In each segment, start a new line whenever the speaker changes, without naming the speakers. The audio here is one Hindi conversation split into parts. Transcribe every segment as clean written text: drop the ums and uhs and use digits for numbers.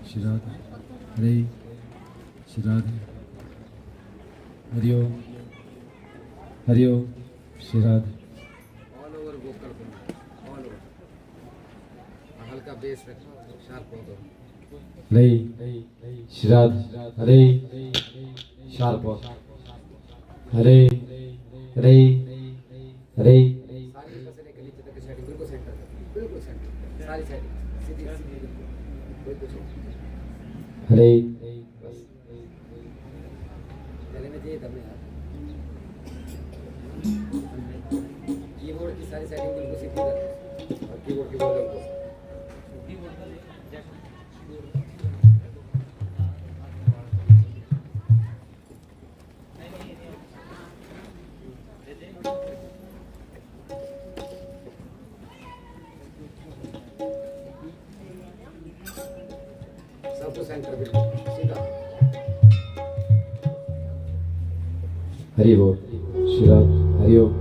Shri Radhe Hare Shri Radhe Hariom Hariom Shri Radhe
all over vocal all over हल्का बेस रखो शार्प हो दो
हरे श्री राधे हरे शार्प हरे हरे हरे
सारी पसने के नीचे तक सेटिंग बिल्कुल सेंटर सारी सेटिंग सीधी बिल्कुल
हरे
पहले में चाहिए तब यार कीबोर्ड की सारी सेटिंग बिल्कुल सीधी कर और कीबोर्ड के वॉल्यूम को सबको सेंटर बिल्कुल सीधा
हरि बोल श्री राधे हरिओम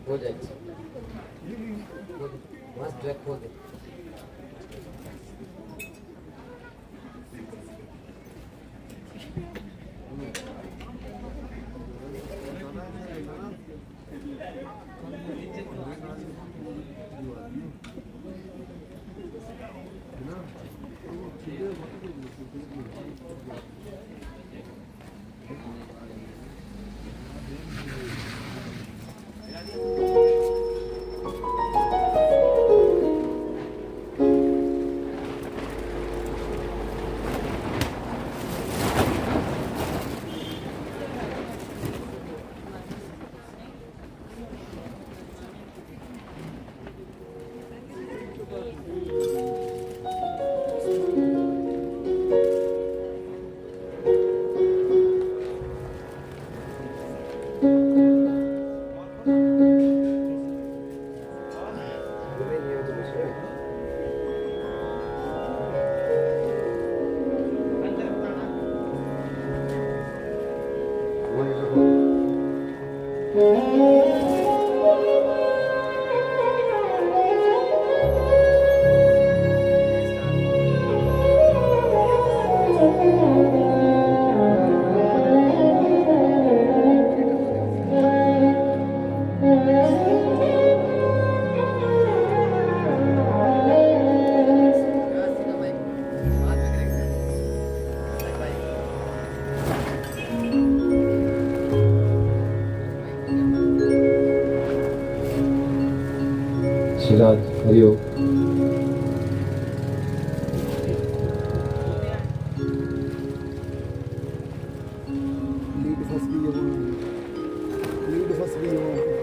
हो जाए मस्त ट्रैक खोल दे श्री राधे हरिओम
लीड फंस गई हो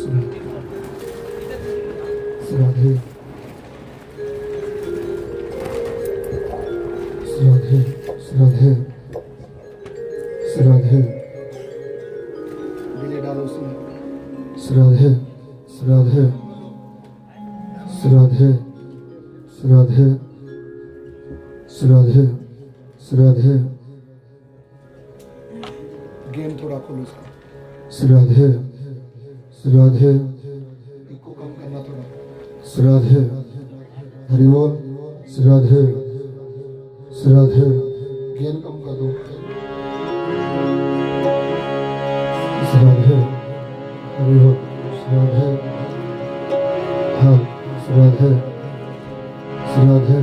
सुनो
श्राद्धे श्राद्धे श्राद्धे श्राद्धे
दिले डालो उसमें
श्राद्धे श्राद्धे श्राद्धे श्राद्धे श्राद्धे श्राद्धे
गेम थोड़ा खोलो उसका
श्राद्धे श्राद्धे
इको कम करना थोड़ा
श्राद्धे हरि बोल श्राद्धे श्राद्धे
गेम कम कर दो
श्राद्धे हरि बोल श्राद्धे हाँ श्राद्धे श्राद्धे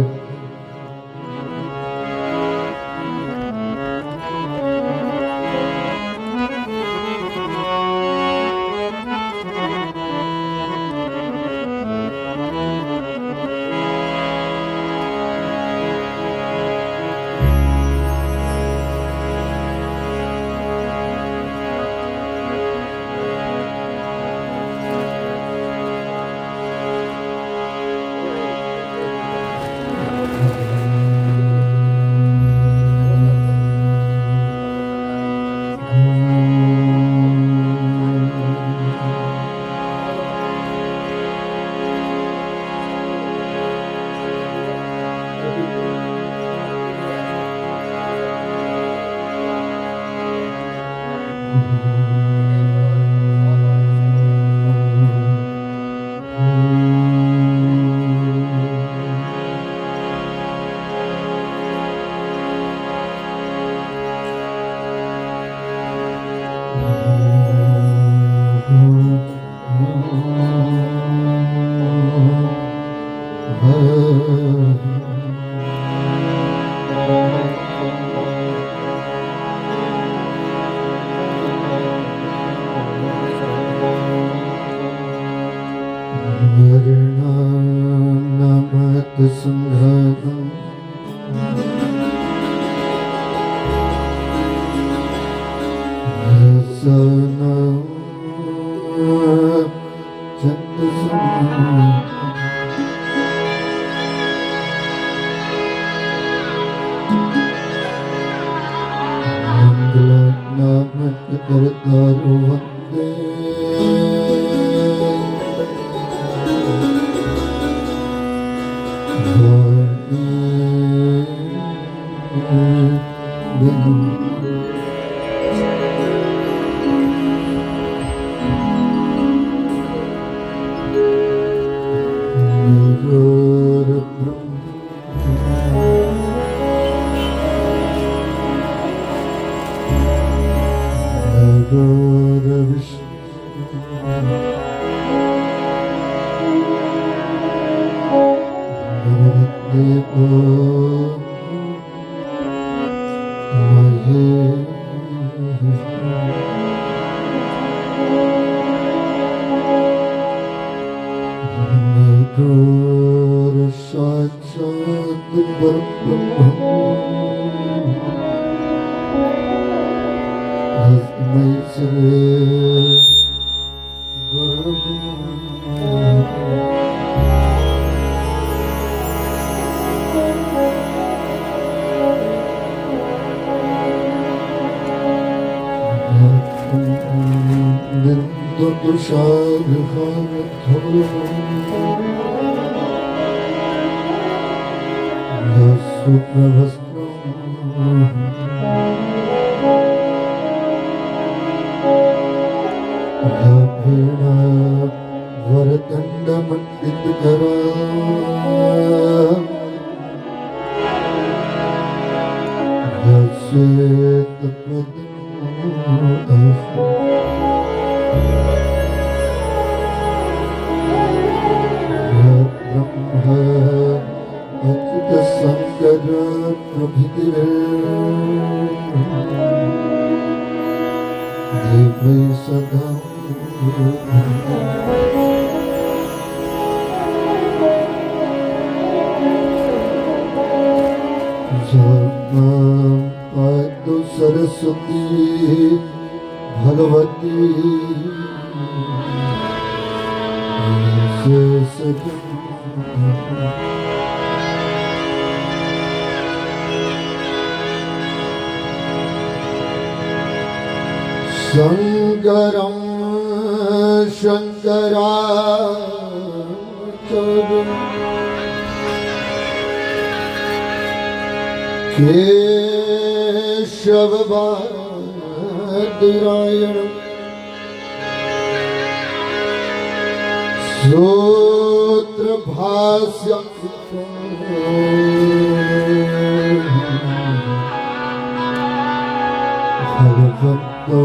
वर्णानामत संघातम् रसनं छन्दसं मङ्गलानामत करतारो वन्दे सरस्वती भगवती शेष शंकरं शंकराचार्यं केशवबादरायणं सूत्रभाष्यं भगवतो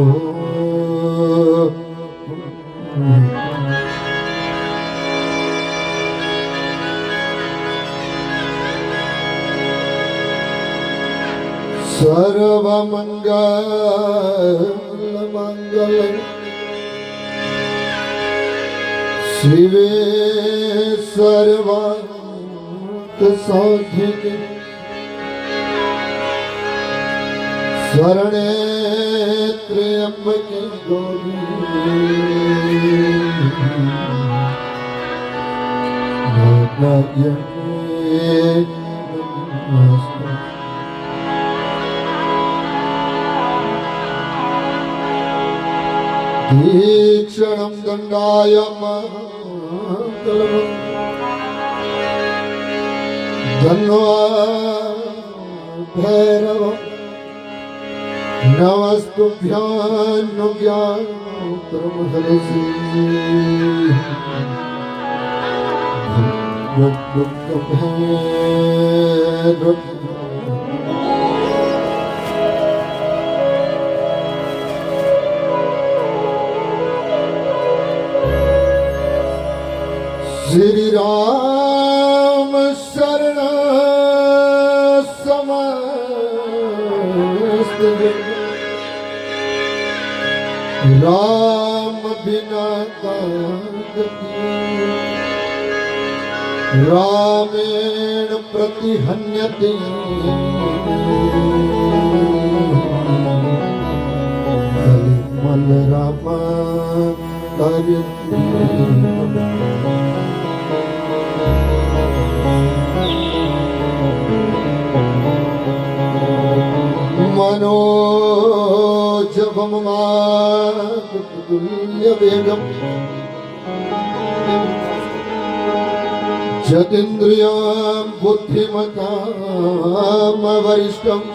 सर्वमंगलमंगलं शिवे सर्वार्थसाधिके शरणे त्र्यंबके गौरी नारायणे नमोस्तुते। दीक्षणं दण्डाय मंगलम् धन्वभैरवम् नमस्तुभ्यां ज्ञानोत्तरमहर्षि श्री राम शरण समस्त राम बिना गति रामेण प्रतिहन्यते मल राम कार्यते मनोजवम तुल्यवेगम् जतीन्द्रियं बुद्धिमतां वरिष्ठम्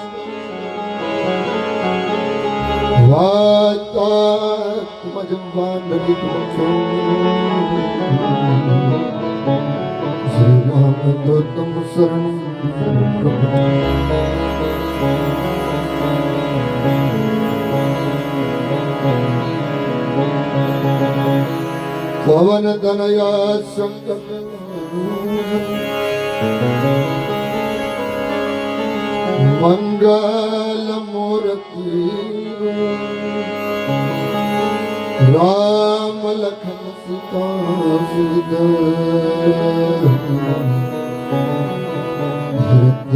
वातात्मजं वानरितमक्षम् श्रीरामदूतं शरणं पवन तनया शंकर मंगल मूर्ति राम लखन सीता भरत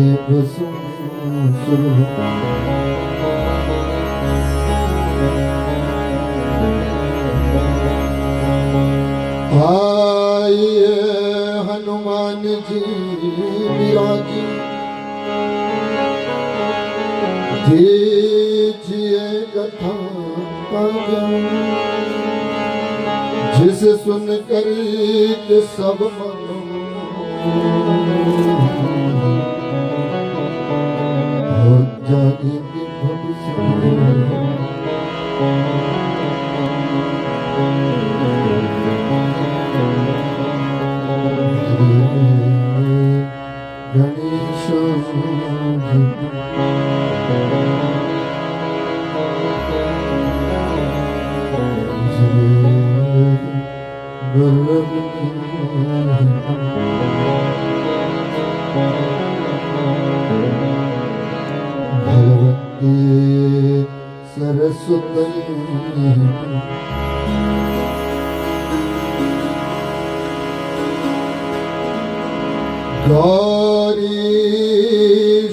आइए हनुमान जी विराजी दीजिए कथा का ज्ञान जिसे सुनकर के सब मनो हो जाएगी भविष्य गणेश भगवती सरस्वती गौरी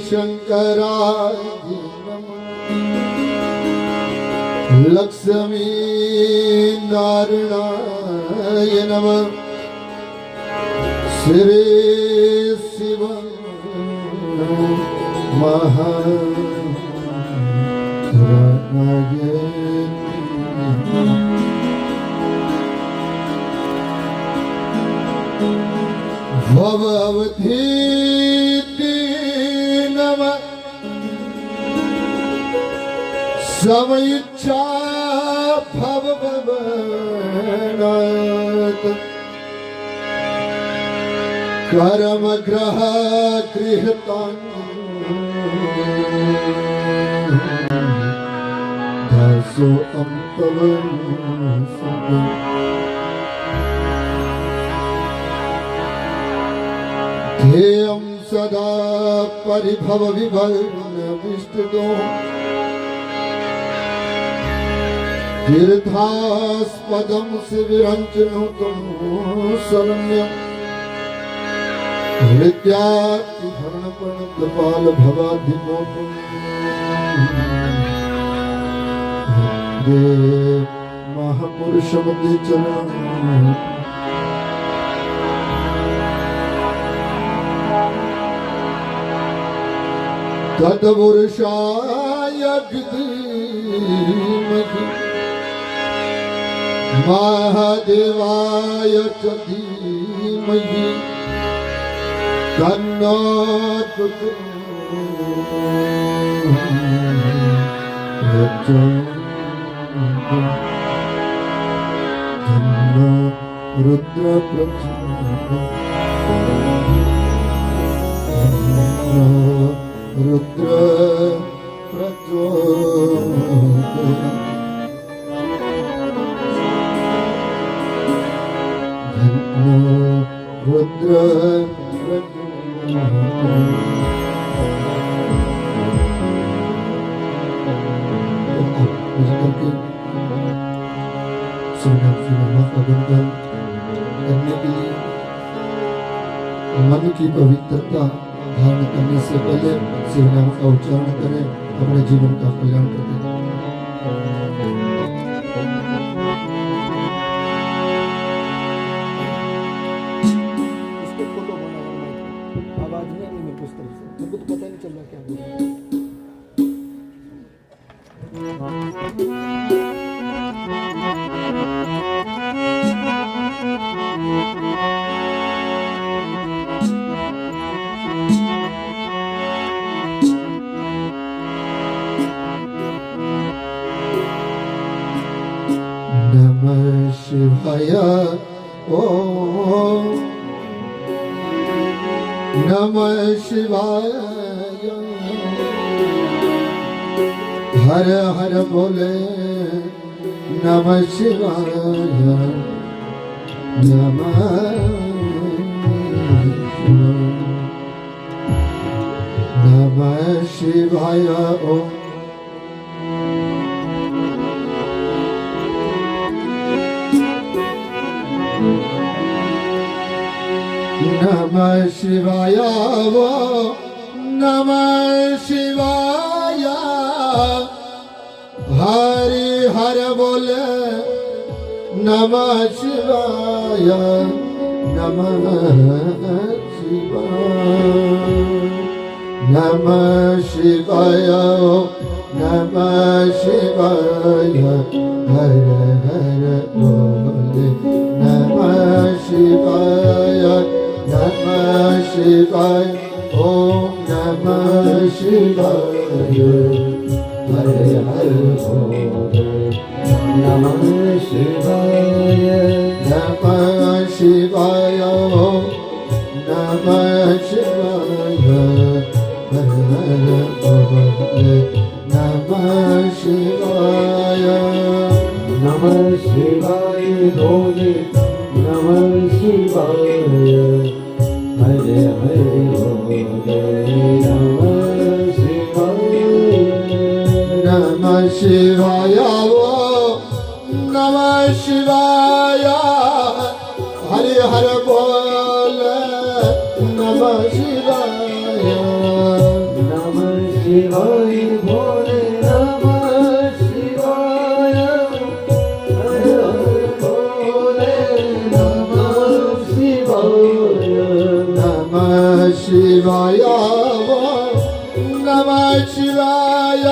शंकराय नमः लक्ष्मी नारायणाय नमः श्री शिव भवधीनम समइच्छा भवनाथ कर्म ग्रह गृहतान् दासो अंतवन् ध्येयं सदा परिभव विभर्ण विष्टुदो तीर्थास्पदं शिविरञ्चनुतं शरण्यं हृद्यार्तिभरणप्रणतपाल भवाधिमोहं महापुरुषमते चरणं तद्पुरुषाय धीमहि महादेवाय च धीमहि तन्नो रुद्र रुद्र रुद्र करने के लिए मन की पवित्रता धारण करने से पहले शिव नाम का उच्चारण करें, अपने जीवन का कल्याण करते हैं।
इसको फोटो बना आवाज नहीं मेरे को इस तरफ से, मेरे को तो पता नहीं चल रहा क्या बोल रहा है।
नमः शिवाय ओम नमः शिवाय हर हर बोले नमः शिवाय नमः नमः शिवाय ओम नमः शिवाय वो नमः शिवाय हरि हर बोले नमः शिवाय नमः शिवाय नमः शिवाय नमः शिवाय हर हर बोले नमः शिवाय नमः शिवाय ओम नमः शिवाय हरे हरे बोले नमः शिवाय नमः शिवाय ओम नमः शिवाय हरे हरे बोले नमः शिवाय नमः शिवाय बोले नमः शिवाय हरे हरे बोले नमः शिवाय नमः शिवाय वो नमः शिवाय हरे हर बोले नमः शिवाय नमः शिवाय बोले नमः शिवाय हरे हर बोले नमः शिवाय शिवाय नमः शिवाय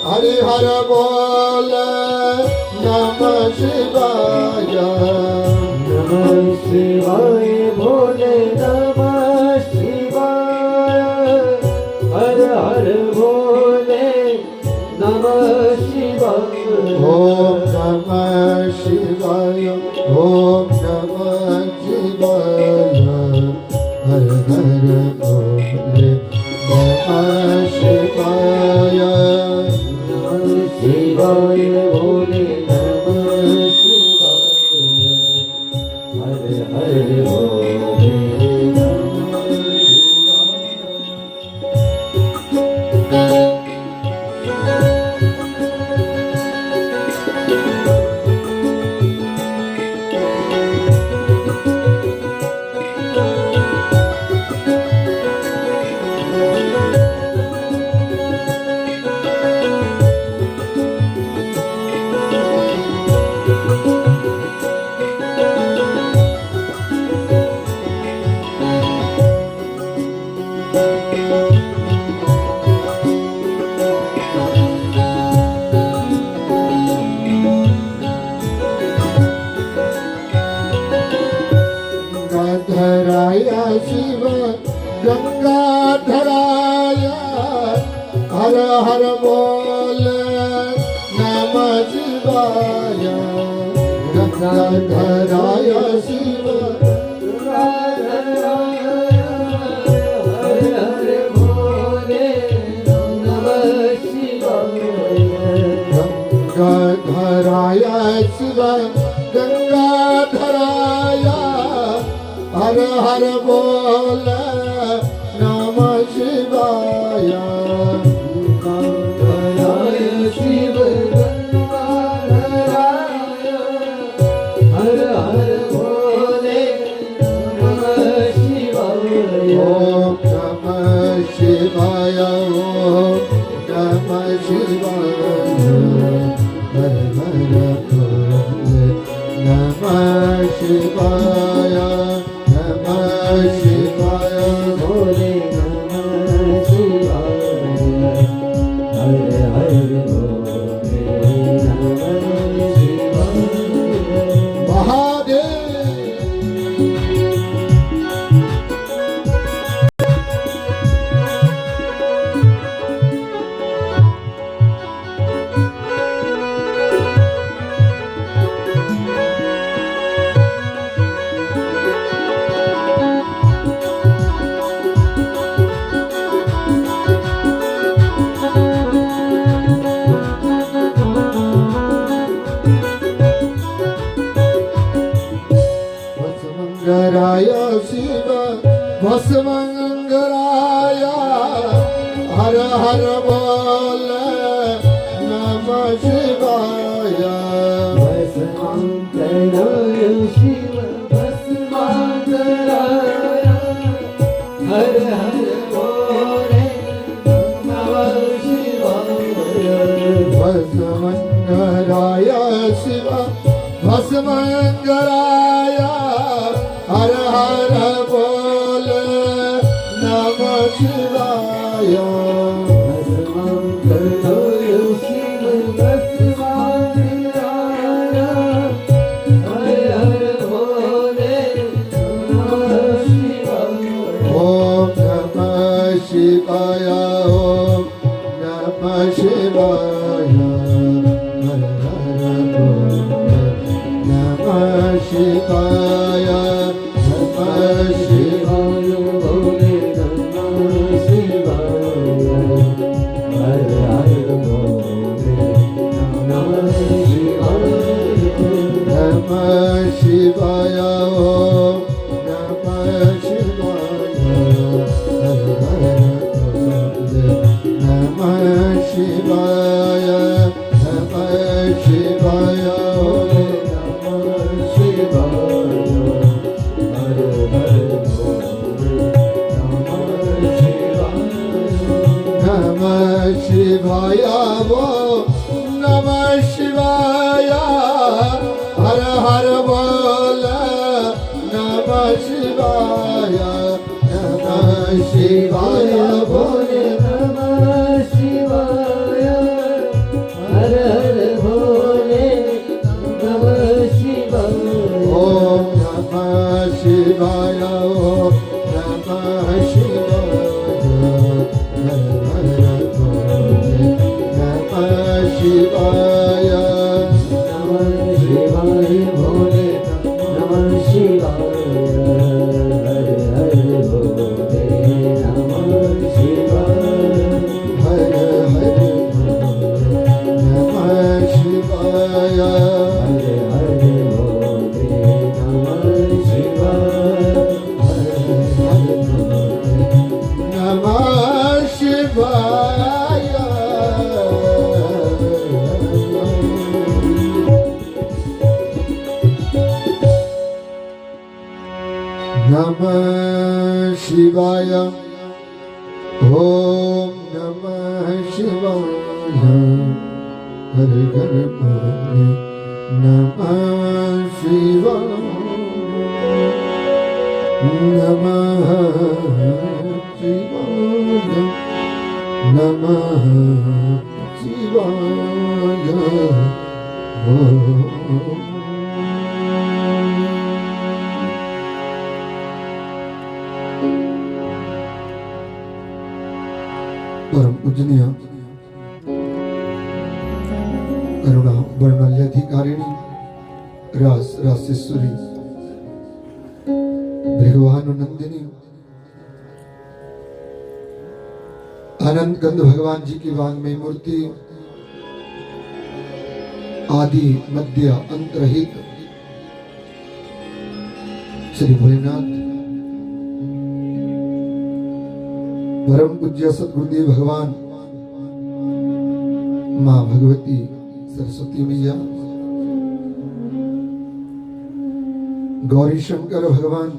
हरि हर बोल नमः शिवाय
नमः शिवाय भोले नमः शिवाय हर हर भोले नमः शिवाय
ओम नमः शिवाय ओम नमः शिवाय हर हर भोले नमः शिवाय
नमः शिवाय भोले नमः शिवाय हर हर भोले नमः
गंगाधराय शिव गंगाधराय हर हर बोल नमः शिवाय गंगाधराय शिव
हर हर भोले नमः शिवाय
गंगाधराय शिव गंगाधराय हर हर बोल नमः शिवाय
गंगाधराय शिव गंगाधराय हर हर भोले नमः शिवाय
ओम नमः शिवाय ओम नमः शिवाय हर हर भोले नमः शिवाय नमः शिवाय
भोले नमः शिवाय हर हर भोले नमः शिवाय
महादेव भस्मंगराय शिव भस्मंगराय हर हर बोल नमः शिवाय
भस्मांतराय शिव भस्मांतराय हर हर भोले नमः शिवाय
भस्मंगराय शिव भस्मंगराय हर हर बोल नमः शिवाय
भस्मांतराय शिव भस्मांतराय हर हर भोले नमः शिवाय
ओम नमः शिवाय ओम नमः शिवाय हर हर बोल नमः शिवाय नमः शिवाय
भोले नमः शिवाय हर हर भोले नमः शिवाय
नमः शिवाय ओम नमः शिवाय हर हर बोल नमः शिवाय नमः शिवाय ओम
नमः शिवाय हर हर भोले नमः शिवाय
नमः शिवाय वो नमः शिवाय हर हर बोल नमः शिवाय नमः शिवाय भोले
नमः शिवाय हर हर भोले नमः शिवाय
ओम नमः शिवाय ओम नमः शिवाय हर हर भोले नमः शिवाय
नमः शिवाय भोले नमः शिवाय हर हर भोले नमः शिवाय
हर हर नमः शिवाय
हर हर भोले नमः शिवाय
नमः शिवाय नमः शिवाय ओम नमः शिवाय हर हर भोले नमः शिवाय नमः शिवाय नमः शिवाय ओम परम पूजनीय करुणा वर्णाल्याधिकारिणी रास रासेश्वरी भृगवानुनंदिनी आनंद कंद भगवान जी की वांग्मय मूर्ति आदि मध्य अंत रहित श्री भोलेनाथ परम पूज्य सदगुरुदेव भगवान माँ भगवती सरस्वती मैया गौरी शंकर भगवान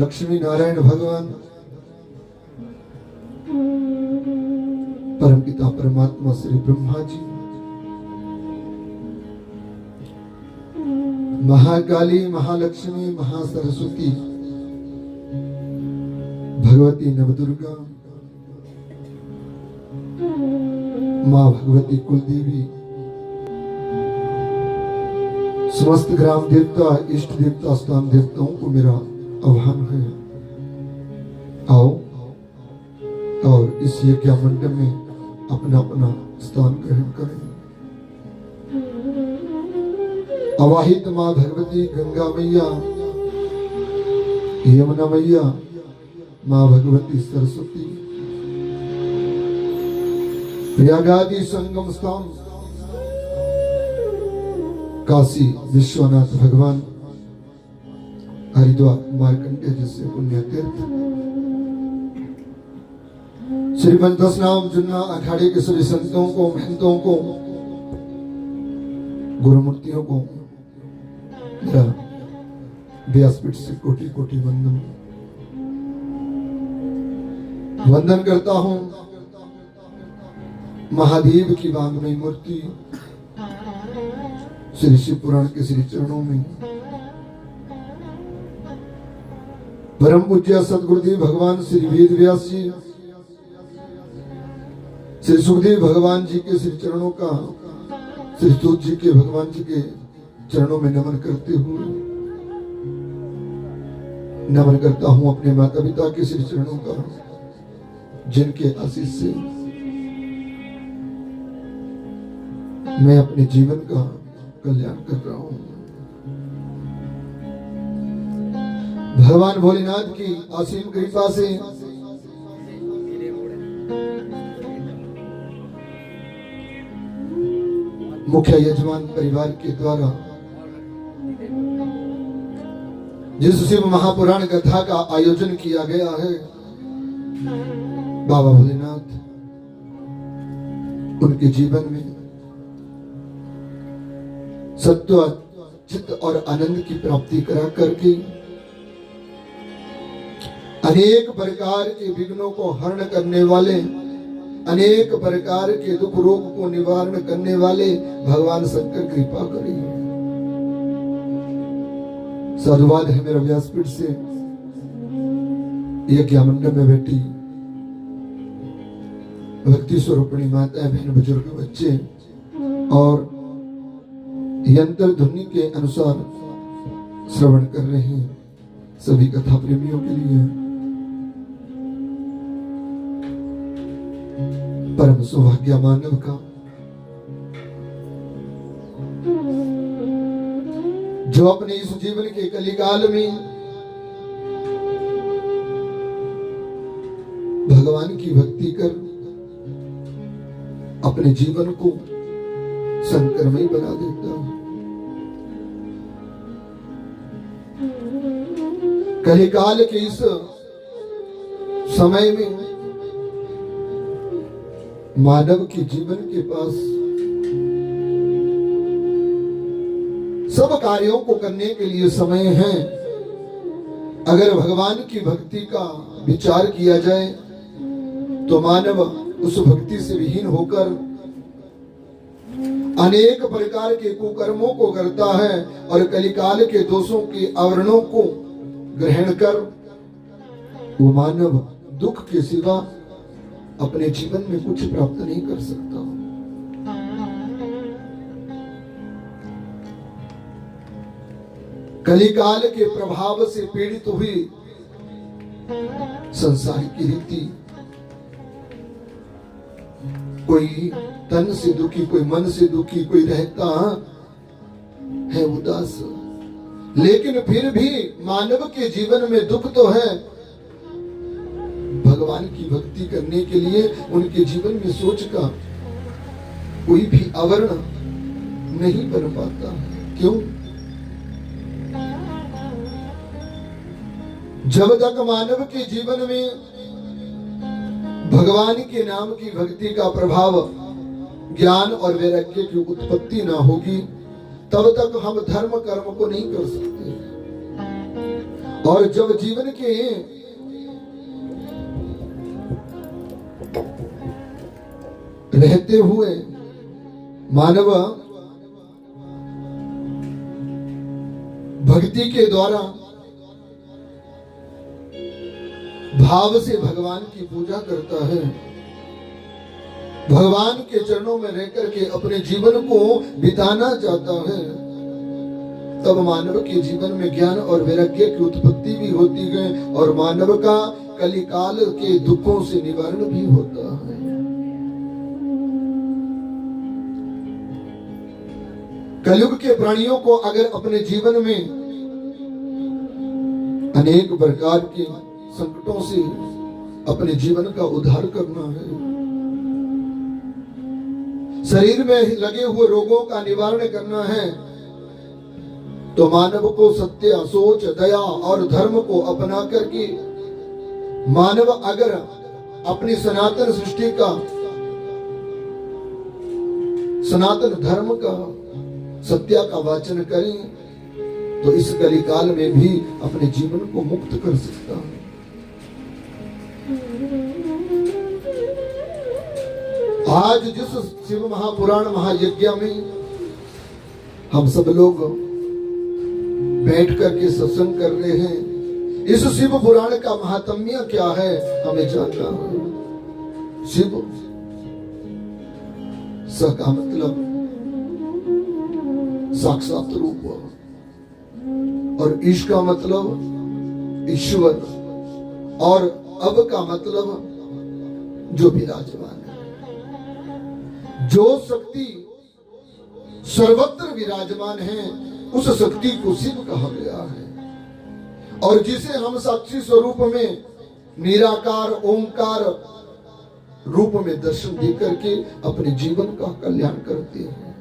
लक्ष्मी नारायण भगवान परमपिता परमात्मा श्री ब्रह्मा जी महाकाली महालक्ष्मी महासरस्वती भगवती नवदुर्गा माँ भगवती कुलदेवी समस्त ग्राम देवता इष्ट देवता स्थान देवताओं को मेरा आह्वान है। आओ और इस यज्ञ मंडप में अपना अपना स्थान ग्रहण करें। अवाहित माँ भगवती गंगा मैया यमुना मैया माँ भगवती सरस्वती प्रयागादि संगम स्थान काशी विश्वनाथ भगवान हरिद्वार मार्कंडेय जैसे पुण्य तीर्थ श्री पंचदश नाम जुन्ना अखाड़े के सभी संतों को महंतों को गुरुमूर्तियों को मेरा व्यासपीठ से कोटि कोटि वंदन करता हूं। महादेव की वांग्मय मूर्ति श्री शिव पुराण के श्री चरणों में परम पूज्य सदगुरुदेव भगवान श्री वेद व्यास जी श्री सुखदेव भगवान जी के श्री चरणों का श्री सूत जी के भगवान जी के चरणों में नमन करते हुए नमन करता हूं अपने माता पिता के श्री चरणों का जिनके आशीष से मैं अपने जीवन का कल्याण कर रहा हूं। भगवान भोलेनाथ की असीम कृपा से मुख्य यजमान परिवार के द्वारा जिस शिव महापुराण कथा का आयोजन किया गया है, बाबा भोलेनाथ उनके जीवन में सत्व चित्त और आनंद की प्राप्ति करा करके अनेक प्रकार के विघ्नों को हरण करने वाले, अनेक प्रकार के दुख रोग को निवारण करने वाले भगवान शंकर कृपा करें। साधुवाद है मेरा व्यासपीठ से यज्ञ मंडप में बैठी भक्ति स्वरूपणी माता, बहन, बुजुर्ग, बच्चे और यंत्र ध्वनि के अनुसार श्रवण कर रहे हैं सभी कथा प्रेमियों के लिए परम सौभाग्य मानव का जो अपने इस जीवन के कलिकाल में भगवान की भक्ति कर अपने जीवन को संकरमय बना देता है। कलिकाल के इस समय में मानव के जीवन के पास सब कार्यों को करने के लिए समय है। अगर भगवान की भक्ति का विचार किया जाए तो मानव उस भक्ति से विहीन होकर अनेक प्रकार के कुकर्मों को करता है और कलिकाल के दोषों के आवरणों को ग्रहण कर वो मानव दुख के सिवा अपने जीवन में कुछ प्राप्त नहीं कर सकता। कलिकाल के प्रभाव से पीड़ित हुई संसार की रीति, कोई तन से दुखी, कोई मन से दुखी, कोई रहता है उदास, लेकिन फिर भी मानव के जीवन में दुख तो है। भगवान की भक्ति करने के लिए उनके जीवन में सोच का कोई भी आवरण नहीं बन पाता। क्यों? जब तक मानव के जीवन में भगवान के नाम की भक्ति का प्रभाव, ज्ञान और वैराग्य की उत्पत्ति ना होगी, तब तक हम धर्म कर्म को नहीं कर सकते। और जब जीवन के रहते हुए मानव भक्ति के द्वारा भाव से भगवान की पूजा करता है, भगवान के चरणों में रहकर के अपने जीवन को बिताना चाहता है, तब मानव के जीवन में ज्ञान और वैराग्य की उत्पत्ति भी होती है और मानव का कलिकाल के दुखों से निवारण भी होता है। कलयुग के प्राणियों को अगर अपने जीवन में अनेक प्रकार के संकटों से अपने जीवन का उद्धार करना है, शरीर में लगे हुए रोगों का निवारण करना है, तो मानव को सत्य, सोच, दया और धर्म को अपना करके मानव अगर अपनी सनातन सृष्टि का, सनातन धर्म का, सत्य का वाचन करें तो इस कलिकाल में भी अपने जीवन को मुक्त कर सकता है। आज जिस शिव महापुराण महायज्ञ में हम सब लोग बैठ करके सत्संग कर रहे हैं, इस शिव पुराण का महात्म्य क्या है हमें जानना है। शिव स का मतलब साक्षात रूप और ईश का मतलब ईश्वर और अब का मतलब जो विराजमान है। जो शक्ति सर्वत्र विराजमान है उस शक्ति को शिव कहा गया है और जिसे हम साक्षी स्वरूप में निराकार ओंकार रूप में दर्शन दे करके अपने जीवन का कल्याण करते हैं।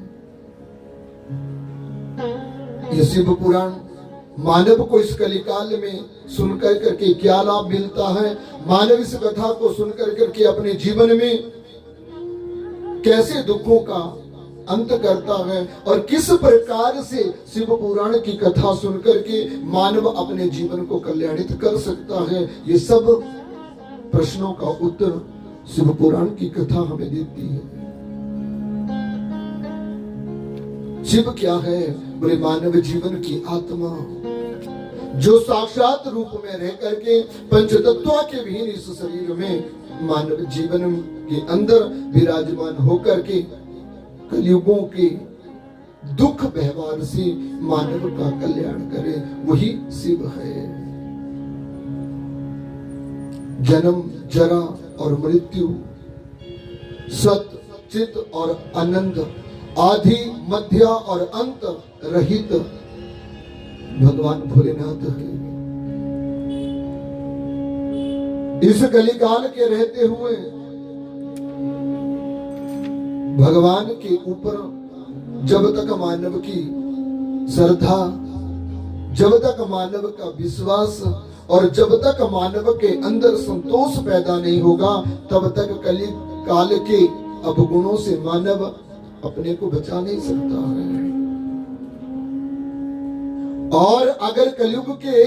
यह शिव पुराण मानव को इस कलिकाल में सुनकर करके क्या लाभ मिलता है, मानव इस कथा को सुनकर करके अपने जीवन में कैसे दुखों का अंत करता है और किस प्रकार से शिव पुराण की कथा सुनकर के मानव अपने जीवन को कल्याणित कर सकता है, ये सब प्रश्नों का उत्तर शिव पुराण की कथा हमें देती है। शिव क्या है? बोले मानव जीवन की आत्मा, जो साक्षात रूप में रह करके पंचतत्वों के विहीन इस शरीर में मानव जीवन के अंदर विराजमान होकर के कलयुगों के दुख व्यवहार से मानव का कल्याण करे, वही शिव है। जन्म, जरा और मृत्यु, सत, चित और आनंद, आदि, मध्य और अंत रहित भगवान भोलेनाथ है। इस कलिकाल के रहते हुए भगवान के ऊपर जब तक मानव की श्रद्धा, जब तक मानव का विश्वास और जब तक मानव के अंदर संतोष पैदा नहीं होगा, तब तक कलि काल के अवगुणों से मानव अपने को बचा नहीं सकता है। और अगर कलयुग के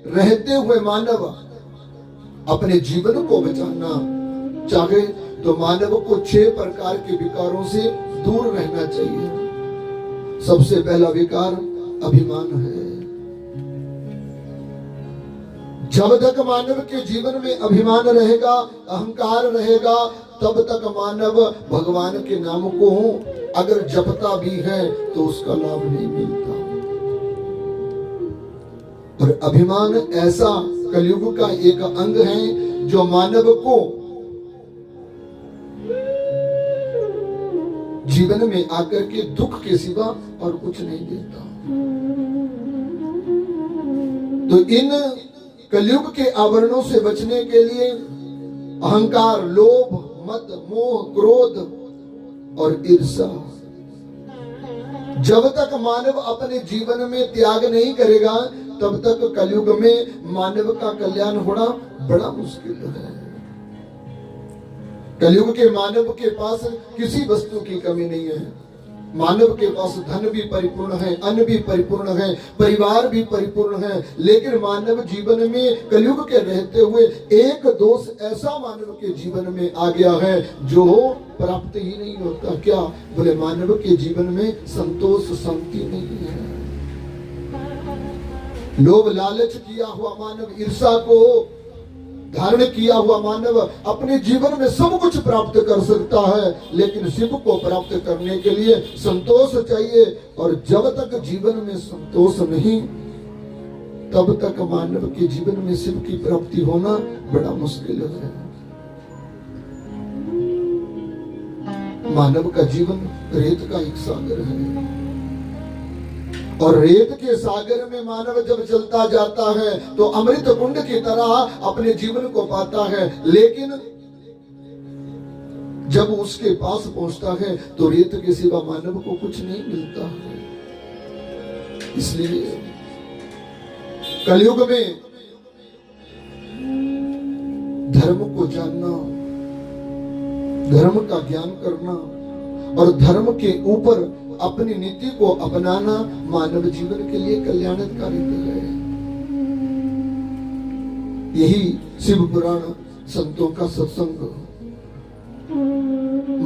रहते हुए मानव अपने जीवन को बचाना चाहे तो मानव को 6 प्रकार के विकारों से दूर रहना चाहिए। सबसे पहला विकार अभिमान है। जब तक मानव के जीवन में अभिमान रहेगा, अहंकार रहेगा, तब तक मानव भगवान के नाम को अगर जपता भी है तो उसका लाभ नहीं मिलता। और अभिमान ऐसा कलयुग का एक अंग है जो मानव को जीवन में आकर के दुख के सिवा और कुछ नहीं देता। तो इन कलयुग के आवरणों से बचने के लिए अहंकार, लोभ, मद, मोह, क्रोध और ईर्ष्या, जब तक मानव अपने जीवन में त्याग नहीं करेगा तब तक कलयुग में मानव का कल्याण होना बड़ा मुश्किल है। कलयुग के मानव के पास किसी वस्तु की कमी नहीं है। मानव के पास धन भी परिपूर्ण है, अन्न भी परिपूर्ण है, परिवार भी परिपूर्ण है, लेकिन मानव जीवन में कलयुग के रहते हुए एक दोष ऐसा मानव के जीवन में आ गया है जो प्राप्त ही नहीं होता। क्या? बोले मानव के जीवन में संतोष, शांति नहीं है। लोभ लालच किया हुआ मानव, ईर्ष्या को धारण किया हुआ मानव अपने जीवन में सब कुछ प्राप्त कर सकता है, लेकिन शिव को प्राप्त करने के लिए संतोष चाहिए। और जब तक जीवन में संतोष नहीं, तब तक मानव के जीवन में शिव की प्राप्ति होना बड़ा मुश्किल है। मानव का जीवन रेत का एक सागर है, और रेत के सागर में मानव जब चलता जाता है तो अमृत कुंड की तरह अपने जीवन को पाता है, लेकिन जब उसके पास पहुंचता है तो रेत के सिवा मानव को कुछ नहीं मिलता है। इसलिए कलयुग में धर्म को जानना, धर्म का ज्ञान करना और धर्म के ऊपर अपनी नीति को अपनाना मानव जीवन के लिए कल्याणकारी है। यही शिव पुराण संतों का सत्संग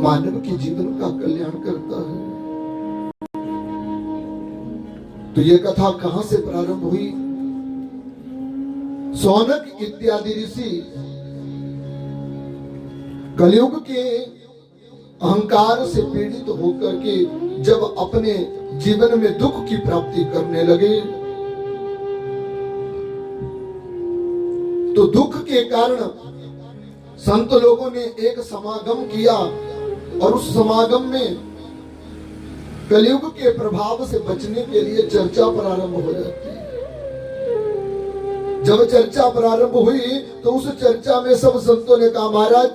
मानव के जीवन का कल्याण करता है। तो ये कथा कहां से प्रारंभ हुई? सौनक इत्यादि ऋषि कलयुग के अहंकार से पीड़ित होकर के जब अपने जीवन में दुख की प्राप्ति करने लगे तो दुख के कारण संत लोगों ने एक समागम किया, और उस समागम में कलयुग के प्रभाव से बचने के लिए चर्चा प्रारंभ हो जाती है। जब चर्चा प्रारंभ हुई तो उस चर्चा में सब संतों ने कहा, महाराज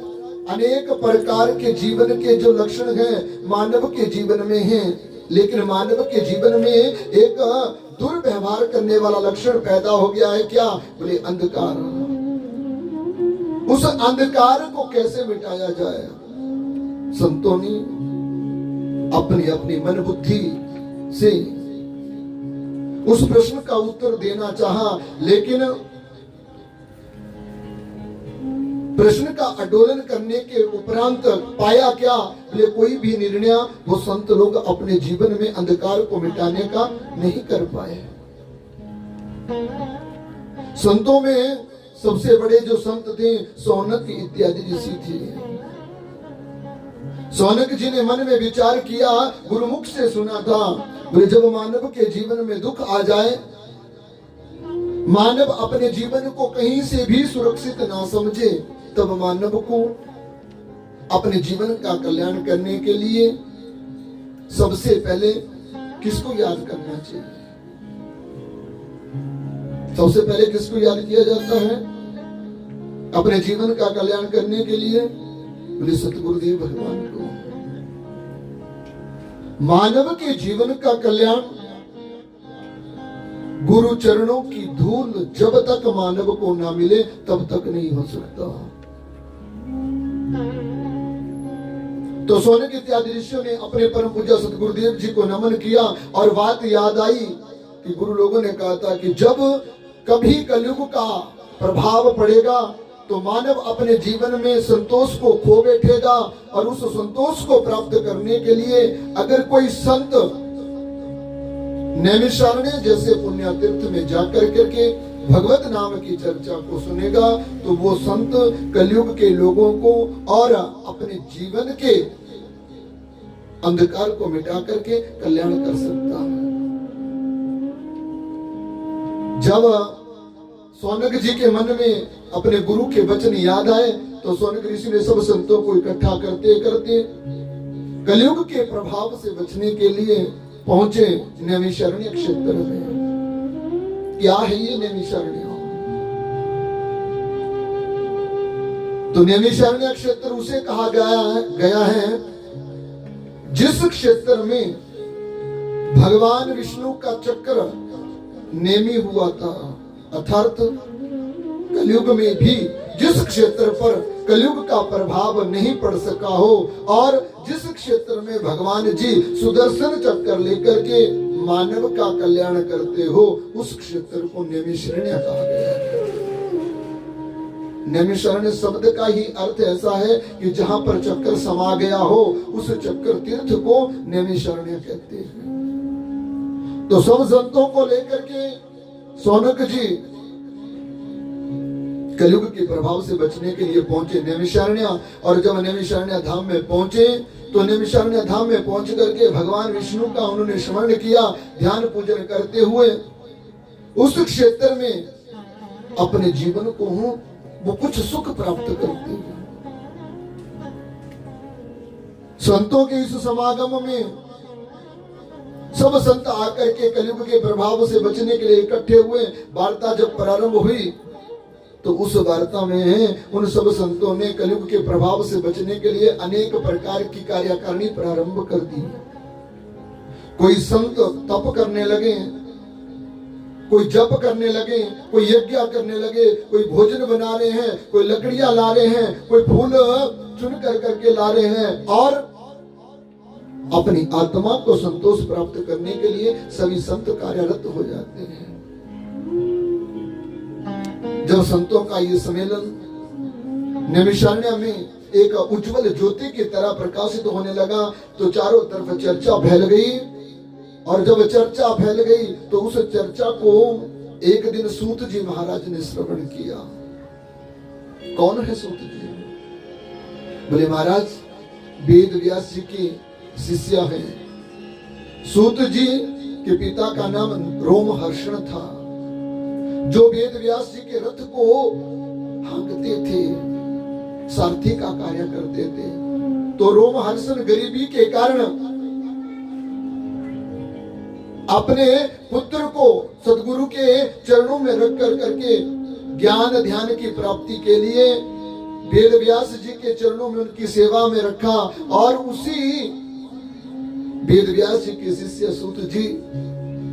अनेक प्रकार के जीवन के जो लक्षण हैं मानव के जीवन में हैं, लेकिन मानव के जीवन में एक दुर्व्यवहार करने वाला लक्षण पैदा हो गया है। क्या? बोले अंधकार। उस अंधकार को कैसे मिटाया जाए? संतों ने अपनी अपनी मन बुद्धि से उस प्रश्न का उत्तर देना चाहा, लेकिन प्रश्न का आंदोलन करने के उपरांत पाया क्या? बोले कोई भी निर्णय वो संत लोग अपने जीवन में अंधकार को मिटाने का नहीं कर पाए। संतों में सबसे बड़े जो संत थे सौनक इत्यादि ऋषि थे। सौनक जी ने मन में विचार किया, गुरुमुख से सुना था, बोले जब मानव के जीवन में दुख आ जाए, मानव अपने जीवन को कहीं से भी सुरक्षित ना समझे, तब मानव को अपने जीवन का कल्याण करने के लिए सबसे पहले किसको याद करना चाहिए? सबसे पहले किसको याद किया जाता है अपने जीवन का कल्याण करने के लिए? बोले सतगुरुदेव भगवान को। मानव के जीवन का कल्याण गुरु चरणों की धूल जब तक मानव को ना मिले तब तक नहीं हो सकता। तो सौनक इत्यादि ऋषियों ने अपने परम पूज्य सतगुरुदेव जी को नमन किया और बात याद आई कि गुरु लोगों ने कहा था कि जब कभी कलयुग का प्रभाव पड़ेगा तो मानव अपने जीवन में संतोष को खो बैठेगा, और उस संतोष को प्राप्त करने के लिए अगर कोई संत नैमिषारण्य जैसे पुण्य तीर्थ में जाकर करके भगवत नाम की चर्चा को सुनेगा तो वो संत कलयुग के लोगों को और अपने जीवन के अंधकार को मिटा करके कल्याण कर सकता है। जब सौनक जी के मन में अपने गुरु के वचन याद आए तो सौनक ऋषि ने सब संतों को इकट्ठा करते करते कलयुग के प्रभाव से बचने के लिए पहुंचे नैमिषारण्य क्षेत्र में। क्या है ये नैमिषारण्य? तो नैमिषारण्य क्षेत्र उसे कहा गया है जिस क्षेत्र में भगवान विष्णु का चक्र नेमी हुआ था, अर्थात कलयुग में भी जिस क्षेत्र पर कलयुग का प्रभाव नहीं पड़ सका हो और जिस क्षेत्र में भगवान जी सुदर्शन चक्र लेकर के मानव का कल्याण करते हो, उस क्षेत्र को नैमिषारण्य कहा गया है। नैमिषारण्य शब्द का ही अर्थ ऐसा है कि जहां पर चक्र समा गया हो उस चक्र तीर्थ को नैमिषारण्य कहते हैं। तो सब संतों को लेकर के सौनक जी कलयुग के प्रभाव से बचने के लिए पहुंचे नैमिषारण्य, और जब नैमिषारण्य धाम में पहुंचे तो नैमिषारण्य धाम में पहुंच करके भगवान विष्णु का उन्होंने स्मरण किया, ध्यान पूजन करते हुए उस क्षेत्र में अपने जीवन को वो कुछ सुख प्राप्त करते हुए संतों के इस समागम में सब संत आकर के कलयुग के प्रभाव से बचने के लिए इकट्ठे हुए। वार्ता जब प्रारंभ हुई तो उस वार्ता में उन सब संतों ने कलयुग के प्रभाव से बचने के लिए अनेक प्रकार की कार्यकारिणी प्रारंभ कर दी। कोई संत तप करने लगे, कोई जप करने लगे, कोई यज्ञ करने लगे, कोई भोजन बना रहे हैं, कोई लकड़ियां ला रहे हैं, कोई फूल चुन कर करके ला रहे हैं, और अपनी आत्मा को संतोष प्राप्त करने के लिए सभी संत कार्यरत हो जाते हैं। जब संतों का ये सम्मेलन नैमिषारण्य में एक उज्जवल ज्योति की तरह प्रकाशित होने लगा तो चारों तरफ चर्चा फैल गई, और जब चर्चा फैल गई तो उस चर्चा को एक दिन सूत जी महाराज ने श्रवण किया। कौन है सूत जी? बोले महाराज वेद व्यास जी की शिष्य है। सूत जी के पिता का नाम रोमहर्षण था, जो वेद व्यास जी के रथ को हाँकते थे, सारथी का कार्य करते थे। तो रोमहर्षण गरीबी के कारण अपने पुत्र को सदगुरु के चरणों में रख कर करके ज्ञान ध्यान की प्राप्ति के लिए वेद व्यास जी के चरणों में उनकी सेवा में रखा, और उसी वेद व्यास जी के शिष्य सूत जी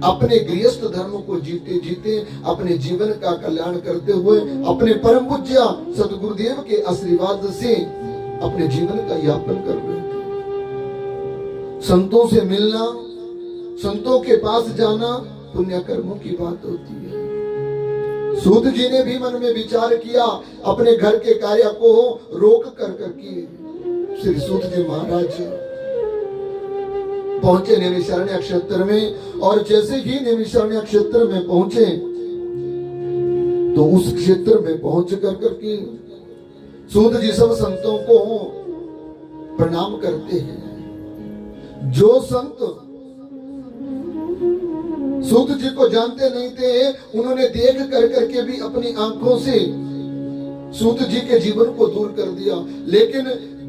अपने गृहस्थ धर्म को जीते जीते अपने जीवन का कल्याण करते हुए अपने परम पूज्य सतगुरुदेव के आशीर्वाद से अपने जीवन का यापन कर रहे थे। संतों से मिलना, संतों के पास जाना पुण्य कर्मों की बात होती है। सूत जी ने भी मन में विचार किया, अपने घर के कार्य को रोक कर करके श्री सूत जी महाराज पहुंचे नैमिषारण्य क्षेत्र में, और जैसे ही नैमिषारण्य क्षेत्र में पहुंचे तो उस क्षेत्र में पहुंच करके सूत जी सब संतों को प्रणाम करते हैं। जो संत सूत जी को जानते नहीं थे, उन्होंने देख करके भी अपनी आंखों से सूत जी के जीवन को दूर कर दिया। लेकिन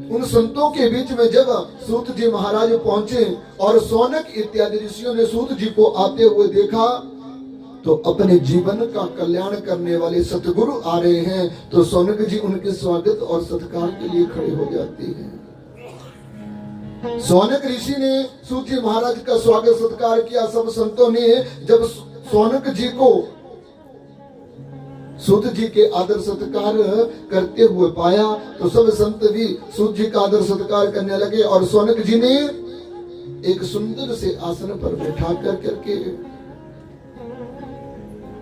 उन संतों के बीच में जब सूत जी महाराज पहुंचे और सौनक इत्यादि ऋषियों ने सूत जी को आते हुए देखा, तो अपने जीवन का कल्याण करने वाले सतगुरु आ रहे हैं, तो सौनक जी उनके स्वागत और सत्कार के लिए खड़े हो जाते हैं। सौनक ऋषि ने सूत जी महाराज का स्वागत सत्कार किया। सब संतों ने जब सौनक जी को सूत जी के आदर सत्कार करते हुए पाया, तो सब संत भी सूत जी का आदर सत्कार करने लगे। और सौनक जी ने एक सुंदर से आसन पर बैठा करके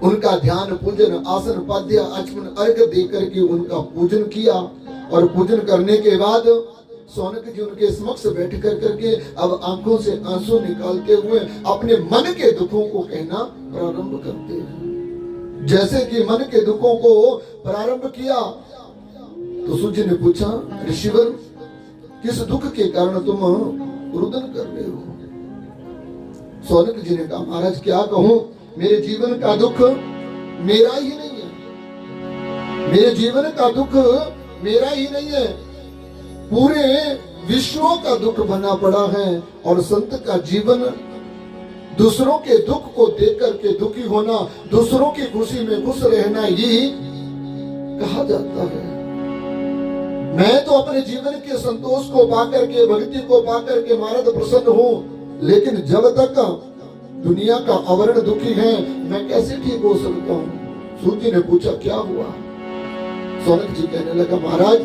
उनका ध्यान पूजन आसन पाद्य आचमन अर्घ दे करके उनका पूजन किया। और पूजन करने के बाद सौनक जी उनके समक्ष बैठ करके अब आंखों से आंसू निकालते हुए अपने मन के दुखों को कहना प्रारंभ करते हैं। जैसे कि मन के दुखों को प्रारंभ किया, तो सूत जी ने पूछा, ऋषिवर किस दुख के कारण तुम रुदन कर रहे हो? सौनक जी ने कहा, महाराज क्या कहूं, मेरे जीवन का दुख मेरा ही नहीं है। मेरे जीवन का दुख मेरा ही नहीं है, पूरे विश्वों का दुख बना पड़ा है। और संत का जीवन दूसरों के दुख को देख करके दुखी होना, दूसरों की खुशी में खुश रहना ही कहा जाता है। मैं तो अपने जीवन के संतोष को पाकर के, भक्ति को पाकर के महाराज प्रसन्न हूं, लेकिन जब तक दुनिया का आवरण दुखी है, मैं कैसे ठीक हो सकता हूं? सूत जी ने पूछा, क्या हुआ? सौनक जी कहने लगा, महाराज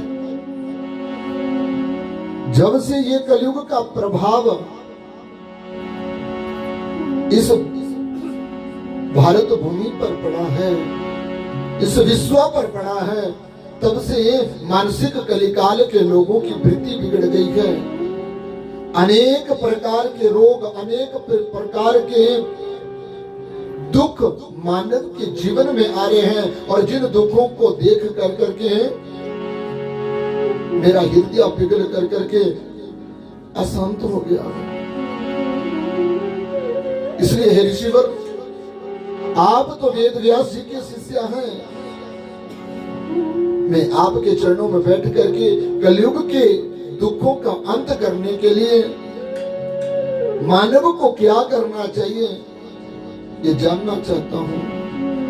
जब से ये कलयुग का प्रभाव इस भारत भूमि पर पड़ा है, इस विश्व पर पड़ा है, तब से मानसिक कलिकाल के लोगों की वृत्ति बिगड़ गई है। अनेक प्रकार के रोग, अनेक प्रकार के दुख मानव के जीवन में आ रहे हैं। और जिन दुखों को देख करके मेरा हृदय पिघल करके अशांत हो गया। इसलिए हे ऋषिवर, आप तो वेद व्यास जी के शिष्य हैं, मैं आपके चरणों में बैठ करके कलयुग के दुखों का अंत करने के लिए मानव को क्या करना चाहिए ये जानना चाहता हूं।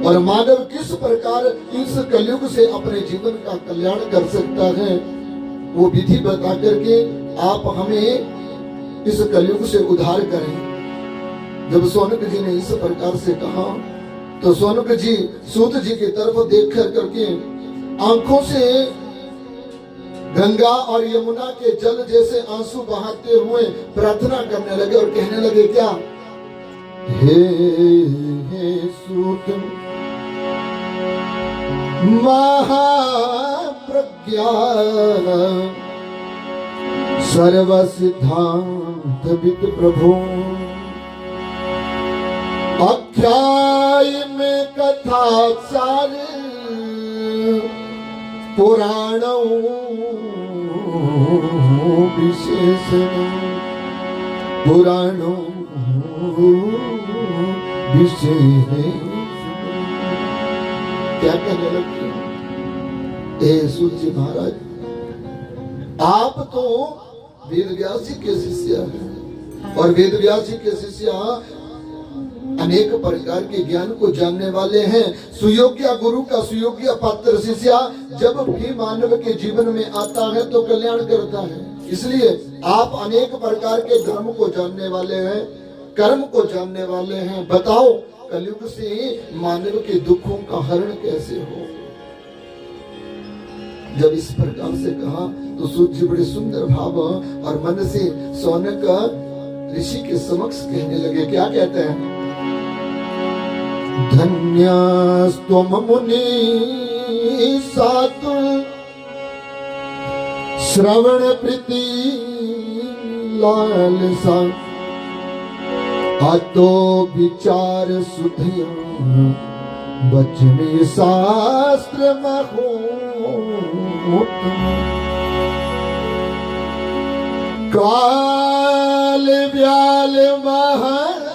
और मानव किस प्रकार इस कलयुग से अपने जीवन का कल्याण कर सकता है, वो विधि बता करके आप हमें इस कलयुग से उद्धार करें। जब सौनक जी ने इस प्रकार से कहा, तो सौनक जी सूत जी की तरफ देख करके आंखों से गंगा और यमुना के जल जैसे आंसू बहाते हुए प्रार्थना करने लगे और कहने लगे, क्या? हे सूत महाप्रज्ञा सर्व सिद्धांत विद प्रभु, अध्याय में कथा सार पुराणों विशेषण, पुराणों विशेष। क्या कहने लगे? हे सूत जी महाराज, आप तो वेद व्यास जी के शिष्य हैं, और वेद व्यास जी के शिष्य अनेक प्रकार के ज्ञान को जानने वाले हैं। सुयोग्य गुरु का सुयोग्य पात्र शिष्य जब भी मानव के जीवन में आता है तो कल्याण करता है। इसलिए आप अनेक प्रकार के धर्म को जानने वाले हैं, कर्म को जानने वाले हैं। बताओ कलयुग से मानव के दुखों का हरण कैसे हो? जब इस प्रकार से कहा तो सूत जी बड़े सुंदर भाव और मन से सौनक ऋषि के समक्ष कहने लगे। क्या कहते हैं? धन्यस्त्वम मुनि सातु श्रवण प्रीति लालसा, अतो विचार सुधिया बचने शास्त्र महोत्तम काल व्याल महात्राश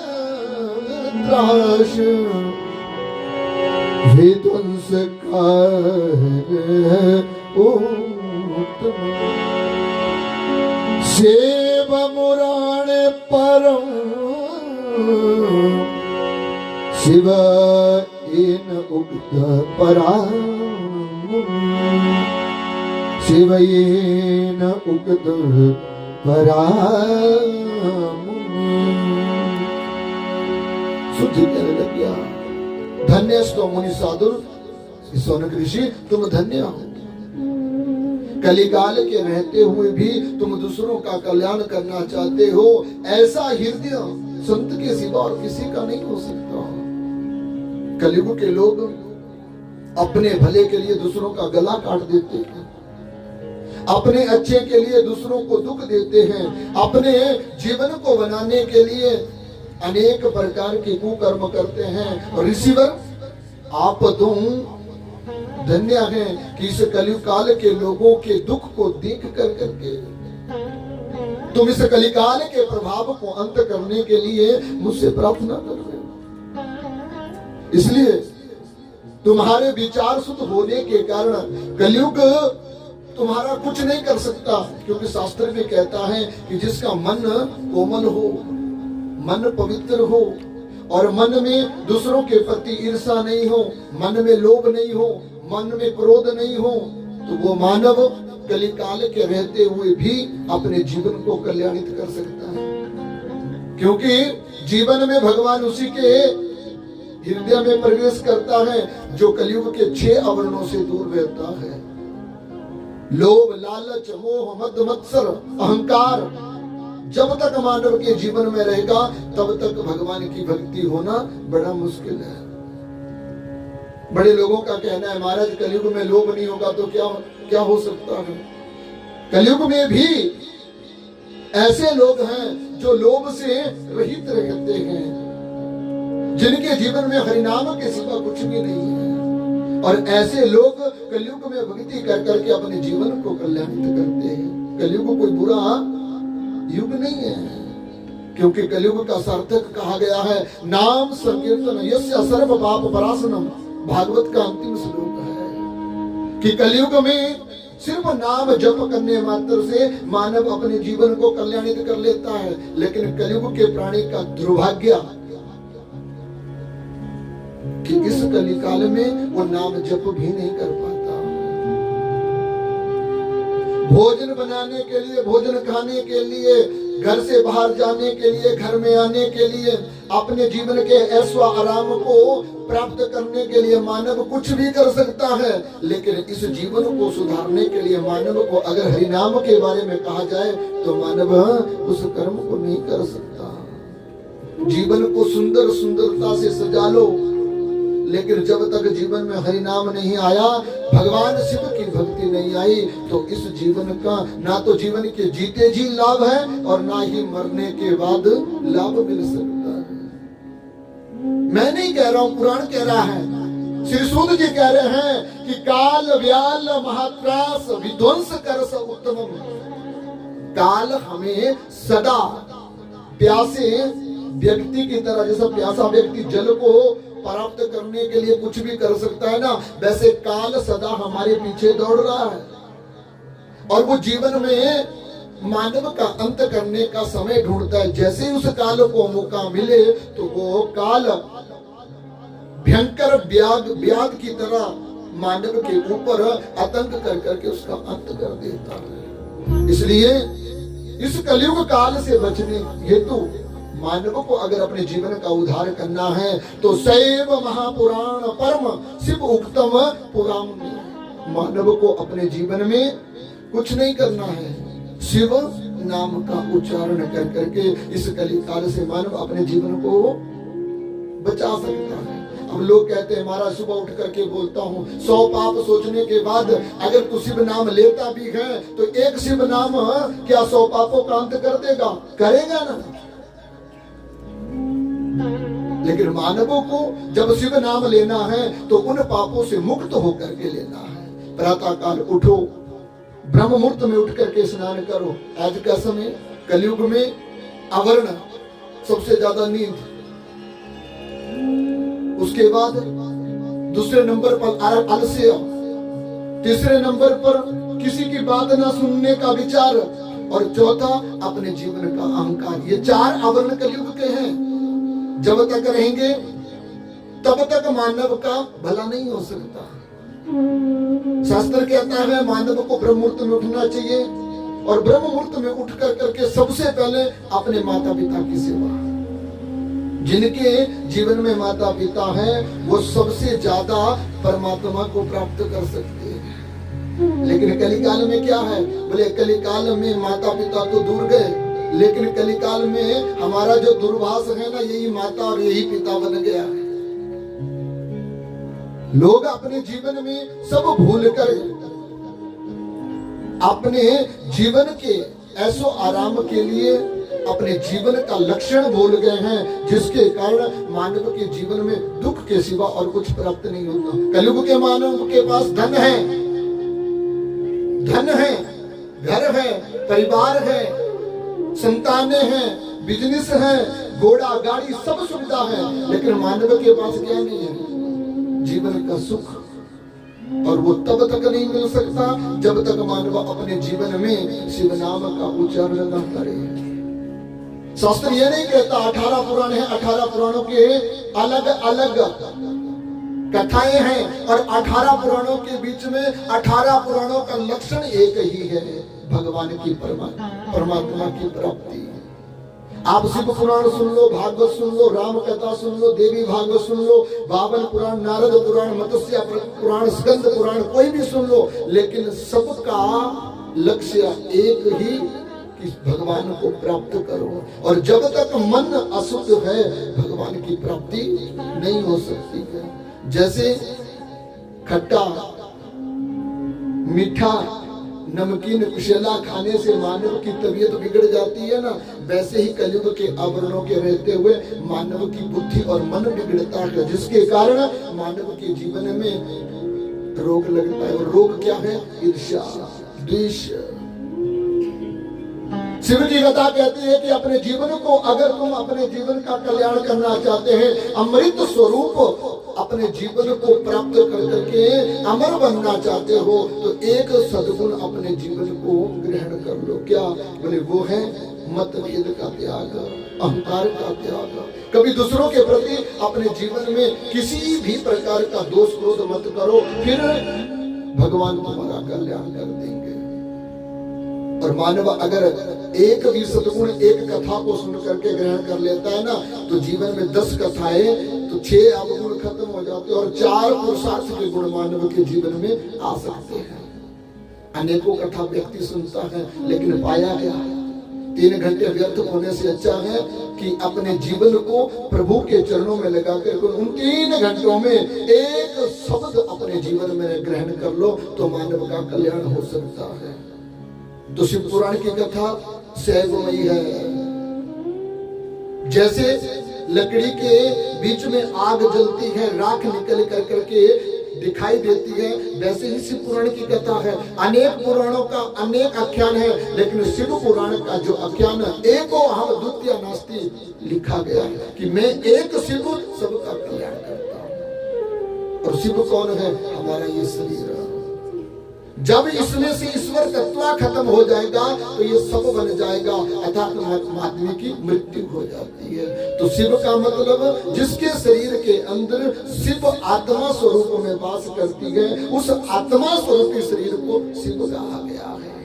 विध्वंस उत्तम सेव मुराण परम शिव इन उक्त पराम शिव इन उक्त पराम सुधि कहने लग गया, धन्य स्तो मुनि साधुर, सौनक ऋषि तुम धन्य हो। कलिकाल के रहते हुए भी तुम दूसरों का कल्याण करना चाहते हो। ऐसा हृदय संत के सिवा और किसी का नहीं हो सकता। कलयुग के लोग अपने भले के लिए दूसरों का गला काट देते हैं, अपने अच्छे के लिए दूसरों को दुख देते हैं, अपने जीवन को बनाने के लिए अनेक प्रकार के कुकर्म करते हैं। और रिसीवर आप तुम धन्य हैं कि इस कलयुग काल के लोगों के दुख को देख कर करके तुम इस कलिकाल के प्रभाव को अंत करने के लिए मुझसे प्रार्थना कर रहे हो। इसलिए तुम्हारे विचार शुद्ध होने के कारण कलयुग तुम्हारा कुछ नहीं कर सकता, क्योंकि शास्त्र में कहता है कि जिसका मन कोमल हो, मन पवित्र हो और मन में दूसरों के प्रति ईर्ष्या नहीं हो, मन में लोभ नहीं हो, मन में क्रोध नहीं हो, तो वो मानव कलिकाल के रहते हुए भी अपने जीवन को कल्याणित कर सकता है। क्योंकि जीवन में भगवान उसी के हृदय में प्रवेश करता है जो कलयुग के 6 आवरणों से दूर रहता है। लोभ, लालच, मोह, मद, मत्सर, अहंकार जब तक मानव के जीवन में रहेगा तब तक भगवान की भक्ति होना बड़ा मुश्किल है। बड़े लोगों का कहना है महाराज कलयुग में लोभ नहीं होगा तो क्या हो सकता है। कलयुग में भी ऐसे लोग हैं जो लोभ से रहित रहते हैं, जिनके जीवन में हरिनाम के सिवा कुछ भी नहीं है। और ऐसे लोग कलयुग में भक्ति कर करके अपने जीवन को कल्याणित करते हैं। कलयुग कोई बुरा युग नहीं है, क्योंकि कलयुग का सार्थक कहा गया है नाम संकीर्तन यस्य सर्व पाप परासनम। भागवत का अंतिम श्लोक है कि कलयुग में सिर्फ नाम जप करने मात्र से मानव अपने जीवन को कल्याणित कर लेता है, लेकिन कलयुग के प्राणी का दुर्भाग्य कि इस कलिकाल में वो नाम जप भी नहीं कर पाता। भोजन बनाने के लिए, भोजन खाने के लिए, घर से बाहर जाने के लिए, घर में आने के लिए, अपने जीवन के ऐश्वर्य आराम को प्राप्त करने के लिए मानव कुछ भी कर सकता है, लेकिन इस जीवन को सुधारने के लिए मानव को अगर हरिनाम के बारे में कहा जाए तो मानव उस कर्म को नहीं कर सकता। जीवन को सुंदर सुंदरता से सजा लो, लेकिन जब तक जीवन में हरिनाम नहीं आया, भगवान शिव की भक्ति नहीं आई, तो इस जीवन का ना तो जीवन के जीते जी लाभ है और ना ही मरने के बाद लाभ मिल सकता है। मैं नहीं कह रहा हूं, पुराण कह रहा है। श्री सूत जी कह रहे हैं कि काल व्याल महात्रास विध्वंस कर उत्तम। काल हमें सदा प्यासे व्यक्ति की तरह, जैसा प्यासा व्यक्ति जल को प्राप्त करने के लिए कुछ भी कर सकता है ना, वैसे काल सदा हमारे पीछे दौड़ रहा है। और वो जीवन में मानव का अंत करने का समय ढूंढता है। जैसे ही उस काल को मौका मिले तो वो काल भयंकर व्याध की तरह मानव के ऊपर आतंक कर करके उसका अंत कर देता है। इसलिए इस कलयुग काल से बचने हेतु मानव को अगर अपने जीवन का उद्धार करना है तो सैव महापुराण परम शिव उक्तम पुराण में मानव को अपने जीवन में कुछ नहीं करना है, शिव नाम का उच्चारण कर करके इस कलिकाल से मानव अपने जीवन को बचा सकता है। अब लोग कहते हैं महाराज सुबह उठ करके बोलता हूँ 100 पाप सोचने के बाद अगर तू शिव नाम लेता भी है तो एक शिव नाम क्या 100 पापों का अंत कर देगा? करेगा ना। लेकिन मानवों को जब शिव नाम लेना है तो उन पापों से मुक्त होकर के लेना है। प्रातः काल उठो, ब्रह्म मुहूर्त में उठ करके स्नान करो। आज का समय कलयुग में आवरण, सबसे ज्यादा नींद, उसके बाद दूसरे नंबर पर आलस्य, तीसरे नंबर पर किसी की बात ना सुनने का विचार, और चौथा अपने जीवन का अहंकार। ये 4 आवरण कलयुग के हैं। जब तक रहेंगे तब तक मानव का भला नहीं हो सकता। शास्त्र कहता है मानव को ब्रह्म मुहूर्त में उठना चाहिए, और ब्रह्म मुहूर्त में उठ कर करके सबसे पहले अपने माता पिता की सेवा। जिनके जीवन में माता पिता है वो सबसे ज्यादा परमात्मा को प्राप्त कर सकते हैं। लेकिन कलिकाल में क्या है, बोले कलिकाल में माता पिता तो दूर गए, लेकिन कलिकाल में हमारा जो दुर्भाष है ना, यही माता और यही पिता बन गया है। लोग अपने जीवन में सब भूल कर अपने जीवन के ऐसो आराम के लिए अपने जीवन का लक्षण भूल गए हैं, जिसके कारण मानव के जीवन में दुख के सिवा और कुछ प्राप्त नहीं होता। कलयुग के मानव के पास धन है, घर है, परिवार है, संतानें हैं, बिजनेस है, घोड़ा गाड़ी सब सुविधा है, लेकिन मानव के पास क्या नहीं है, जीवन का सुख। और वो तब तक नहीं मिल सकता जब तक मानव अपने जीवन में शिव नाम का उच्चारण न करे। शास्त्र ये नहीं कहता 18 पुराण है, 18 पुराणों के अलग अलग कथाएं हैं, और 18 पुराणों के बीच में 18 पुराणों का लक्षण एक ही है, भगवान की परमात्मा की प्राप्ति। आप शिव पुराण सुन लो, भागवत सुन लो, राम कथा सुन लो, देवी भागवत सुन लो, 52 पुराण, नारद पुराण, मत्स्य पुराण, स्कंद पुराण, कोई भी सुन लो, लेकिन सबका लक्ष्य एक ही कि भगवान को प्राप्त करो। और जब तक मन अशुद्ध है भगवान की प्राप्ति नहीं हो सकती है। जैसे खट्टा, मीठा, नमकीन, कुशला खाने से मानव की तबीयत बिगड़ जाती है ना, वैसे ही कलयुग के आवरणों के रहते हुए मानव की बुद्धि और मन बिगड़ता है, जिसके कारण मानव के जीवन में रोग लगता है। और रोग क्या है? ईर्ष्या, द्वेष। शिव की कथा कहती है कि अपने जीवन को, अगर तुम अपने जीवन का कल्याण करना चाहते हैं, अमृत स्वरूप अपने जीवन को प्राप्त कर करके अमर बनना चाहते हो, तो एक सद्गुण अपने जीवन को ग्रहण कर लो। क्या? बोले वो है मतभेद का त्याग, अहंकार का त्याग। कभी दूसरों के प्रति अपने जीवन में किसी भी प्रकार का दोष क्रोध मत करो, फिर भगवान तुम्हारा कल्याण कर देंगे। और मानव अगर एक भी सद्गुण, एक कथा को सुन करके ग्रहण कर लेता है ना, तो जीवन में 10 कथाएं तो 6 अवगुण खत्म हो जाते हैं, और 4 पुरुषार्थ के गुण मानव के जीवन में आ सकते हैं। अनेकों कथा व्यक्ति सुनता है, लेकिन पाया क्या? 3 घंटे व्यर्थ होने से अच्छा है कि अपने जीवन को प्रभु के चरणों में लगा कर उन 3 घंटों में एक शब्द अपने जीवन में ग्रहण कर लो, तो मानव का कल्याण हो सकता है। तो शिव पुराण की कथा सैगमयी है। जैसे लकड़ी के बीच में आग जलती है, राख निकल कर करके दिखाई देती है, वैसे ही शिव पुराण की कथा है। अनेक पुराणों का अनेक आख्यान है, लेकिन शिव पुराण का जो आख्यान एको अहम द्वितीय नास्ति लिखा गया है कि मैं एक शिव सबका कल्याण करता हूँ। और शिव कौन है? हमारा ये शरीर। जब इसमें से ईश्वर तत्व खत्म हो जाएगा तो ये सब बन जाएगा, अर्थात आदमी की मृत्यु हो जाती है। तो शिव का मतलब जिसके शरीर के अंदर शिव आत्मा स्वरूप में वास करती है, उस आत्मा स्वरूपी शरीर को शिव कहा गया है।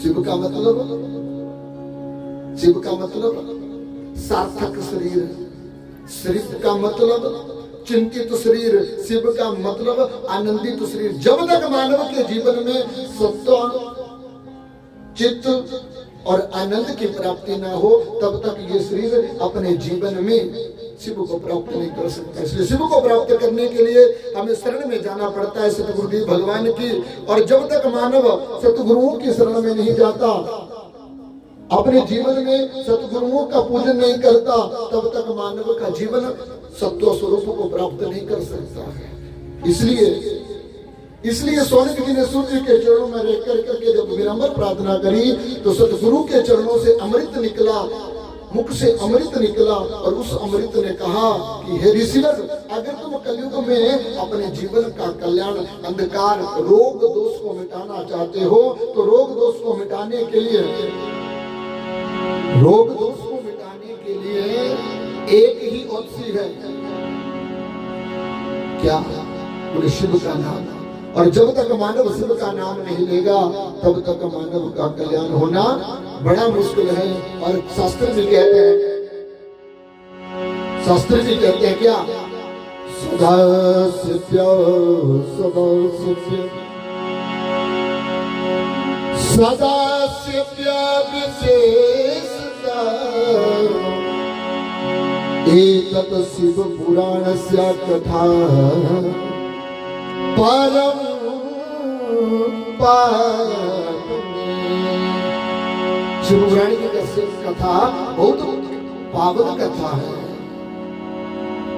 शिव का मतलब सार्थक शरीर, शरीर का मतलब चिंतित शरीर, शिव का मतलब आनंदित शरीर। जब तक मानव के जीवन में सत्व, चित्त और आनंद की प्राप्ति ना हो, तब तक ये शरीर अपने जीवन में शिव को प्राप्त नहीं कर सकता। इसलिए शिव को प्राप्त करने के लिए हमें शरण में जाना पड़ता है सतगुरुदेव भगवान की। और जब तक मानव सतगुरुओं की शरण में नहीं जाता अपने जीवन में सतगुरुओं का पूजन नहीं करता, तब तक मानव का जीवन सत्व स्वरूप को प्राप्त नहीं कर सकता है। इसलिए सोनक जी ने सूर्य के चरणों में रह करके जब विनम्र प्रार्थना करी तो सतगुरु के चरणों से अमृत निकला, मुख से अमृत निकला, और उस अमृत ने कहा कि हे ऋषिवर, अगर तुम कलयुग में अपने जीवन का कल्याण, अंधकार, रोग दोष को मिटाना चाहते हो तो रोग दोष को मिटाने के लिए एक ही औषधि है, क्या? बोले शिव का नाम। और जब तक मानव शिव का नाम नहीं लेगा तब तक मानव का कल्याण होना बड़ा मुश्किल है। और शास्त्र जी कहते हैं क्या? सदा शिव्य विशेषता एतत् शिव पुराणस्य कथा परम शिव पुराण की कथा बहुत पावन कथा है,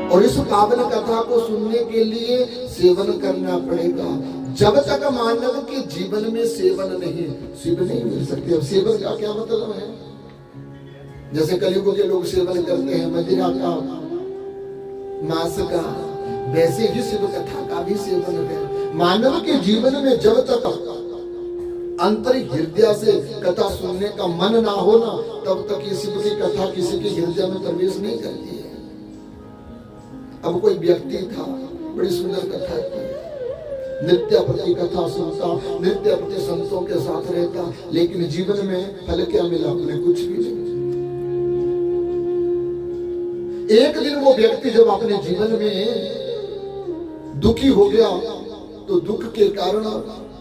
और इस पावन कथा को सुनने के लिए सेवन करना पड़ेगा। जब तक मानव के जीवन में सेवन नहीं, शिव नहीं मिल सकते। अब सेवन का क्या मतलब है? जैसे कलयुग के लोग सेवन करते हैं मदिरा का, मांस का, वैसे ही शिव कथा का भी सेवन है। मानव के जीवन में जब तक अंतर हृदय से कथा सुनने का मन ना हो ना, तब तक ये शिव की कथा किसी के हृदय में प्रवेश नहीं करती है। अब कोई व्यक्ति था, बड़ी सुंदर कथा की, नित्य प्रति कथा सुनता, नित्य प्रति संतों के साथ रहता, लेकिन जीवन में फल क्या मिला? उन्हें कुछ भी नहीं। एक दिन वो व्यक्ति जब अपने जीवन में दुखी हो गया तो दुख के कारण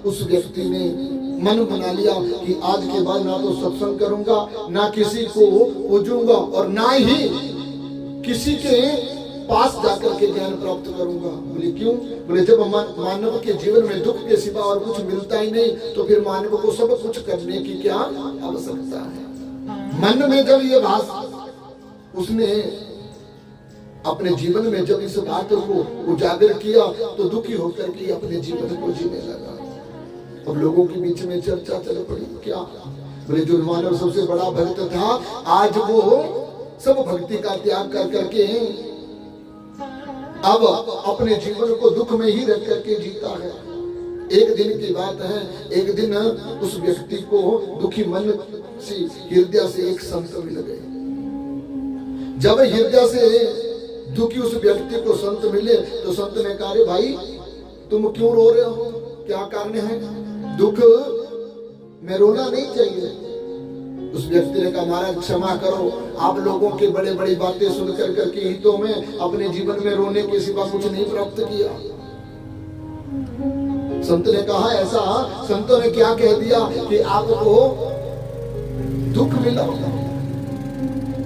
उस व्यक्ति ने मन बना लिया कि आज के बाद ना तो सत्संग करूंगा, ना किसी को पूजूंगा, और ना ही किसी के पास जाकर के ज्ञान प्राप्त करूंगा। बोले क्यों? बोले जब मानव के जीवन में दुख के सिवा और कुछ मिलता ही नहीं तो फिर मानव को सब कुछ करने की क्या आवश्यकता है? मन में जब ये बात उसने अपने जीवन में जब इस बात को उजागर किया तो दुखी होकर के अपने जीवन को जीने लगा। अब लोगों के बीच में चर्चा चल पड़ी, क्या? बोले जो मानव सबसे बड़ा भक्त था, आज वो सब भक्ति का त्याग कर करके अब अपने जीवन को दुख में ही रख करके जीता है। एक दिन की बात है, एक दिन उस व्यक्ति को दुखी मन से हृदय से एक संत मिल गए। जब हृदय से दुखी उस व्यक्ति को संत मिले तो संत ने कहा, रे भाई तुम क्यों रो रहे हो? क्या कारण है? दुख में रोना नहीं चाहिए। उस व्यक्ति ने कहा, महाराज क्षमा करो, आप लोगों की बड़े बड़ी बातें सुनकर करके ही तो मैं अपने जीवन में रोने के सिवा कुछ नहीं प्राप्त किया। संत ने कहा, ऐसा? संतों ने क्या कह दिया कि आपको दुख मिला?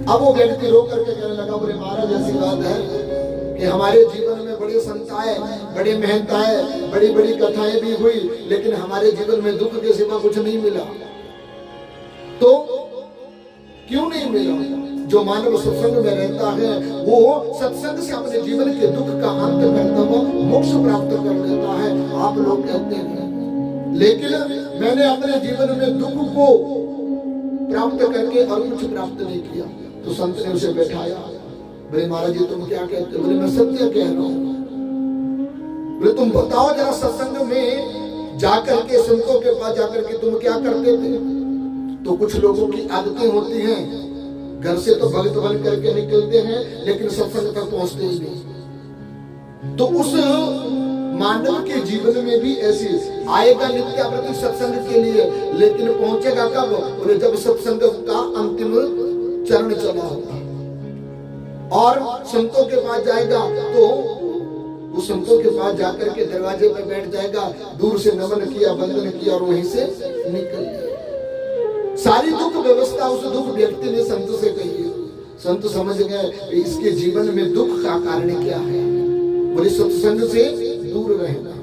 अब वो व्यक्ति रो करके कहने लगा, बोले महाराज ऐसी बात है कि हमारे जीवन में बड़े संत आए, बड़े महंत आए, बड़ी बड़ी कथाएं भी हुई, लेकिन हमारे जीवन में दुख के सिवा कुछ नहीं मिला। तो क्यों नहीं मिला? जो मानव सत्संग में रहता है वो सत्संग से अपने जीवन के दुख का अंत करता हुआ मोक्ष प्राप्त कर लेता है, आप लोग कहते हैं। लेकिन मैंने अपने जीवन में दुख को प्राप्त करके और कुछ प्राप्त नहीं किया। तो संत ने उसे बैठाया, बोले महाराज जी तुम क्या कहते हो? बोले मैं सत्य कह रहा हूं। बोले तुम बताओ जरा, सत्संग में जाकर के संतों के पास जाकर के तुम क्या करते थे? तो कुछ लोगों की आदतें होती हैं, घर से तो भक्त बन करके निकलते हैं लेकिन सत्संग तक पहुंचते ही नहीं। तो उस मानव के जीवन में भी ऐसी आएगा नित्य प्रति सत्संग के लिए, लेकिन पहुंचेगा कब? बोले जब सत्संग का अंतिम चरण चला होगा और संतों के पास जाएगा तो उस संतों के पास जाकर के दरवाजे पर बैठ जाएगा, दूर से नमन किया, वंदन किया और वहीं से निकल गया। सारी दुख व्यवस्था उस दुख व्यक्ति ने संत से कही है। संत समझ गए इसके जीवन में दुख का कारण क्या है। बोले सत्संग से दूर रहना।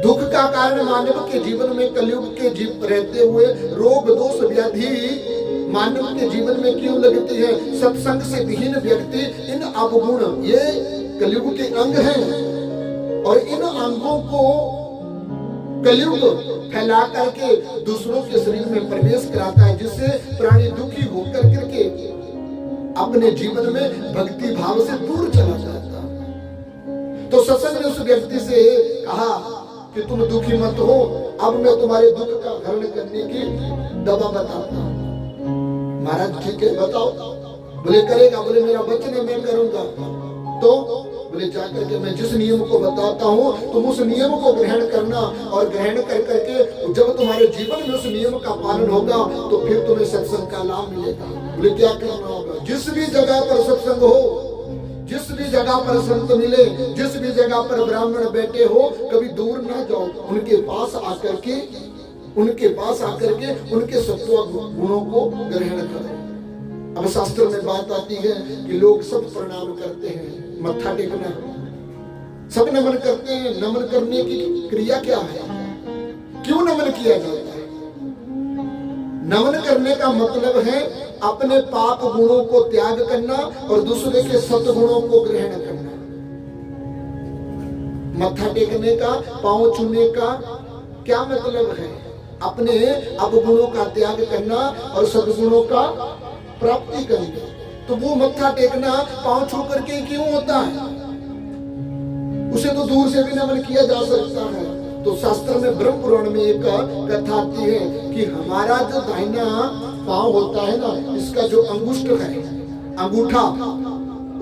दुख का कारण मानव के जीवन में कलयुग के जीव रहते हुए रोग दोष व्याधि मानव के जीवन में क्यों लगती है? सत्संग से विहीन व्यक्ति इन अवगुण ये कलयुग के अंग हैं और इन अंगों को कलयुग फैला करके दूसरों के शरीर में प्रवेश कराता है, जिससे प्राणी दुखी होकर करके अपने जीवन में भक्ति भाव से दूर चला जाता है। तो सत्संग ने उस व्यक्ति से कहा कि तुम दुखी मत हो, अब मैं तुम्हारे दुख का हरण करने की दवा बताता हूं। महाराज ठीक है बताओ। बोले करेगा? बोले मेरा वचन है मैं करूंगा। तो बोले जाकर के मैं जिस नियम को बताता हूँ तुम उस नियम को ग्रहण करना, और ग्रहण कर करके जब तुम्हारे जीवन में उस नियम का पालन होगा तो फिर तुम्हें सत्संग का लाभ मिलेगा। बोले क्या करना होगा? जिस भी जगह पर सत्संग हो, जिस भी जगह पर संत मिले, जिस भी जगह पर ब्राह्मण बैठे हो, कभी दूर ना जाओ, उनके पास आकर के उनके सत्व गुणों को ग्रहण करो। अब शास्त्र में बात आती है कि लोग सब प्रणाम करते हैं, मत्था टेकना, सब नमन करते हैं। नमन करने की क्रिया क्या है? क्यों नमन किया जाता है? नमन करने का मतलब है अपने पाप गुणों को त्याग करना और दूसरे के सत्गुणों को ग्रहण करना। मत्था टेकने का, पांव छूने का क्या मतलब है? अपने अवगुणों का त्याग करना और सद्गुणों का प्राप्ति करना। तो वो मत्था टेकना पांव छू करके क्यों होता है? उसे तो दूर से भी नमन किया जा सकता है। तो शास्त्र में ब्रह्म पुराण में एक कथा आती है कि हमारा जो दाहिना पांव होता है ना, इसका जो अंगुष्ठ है, अंगूठा,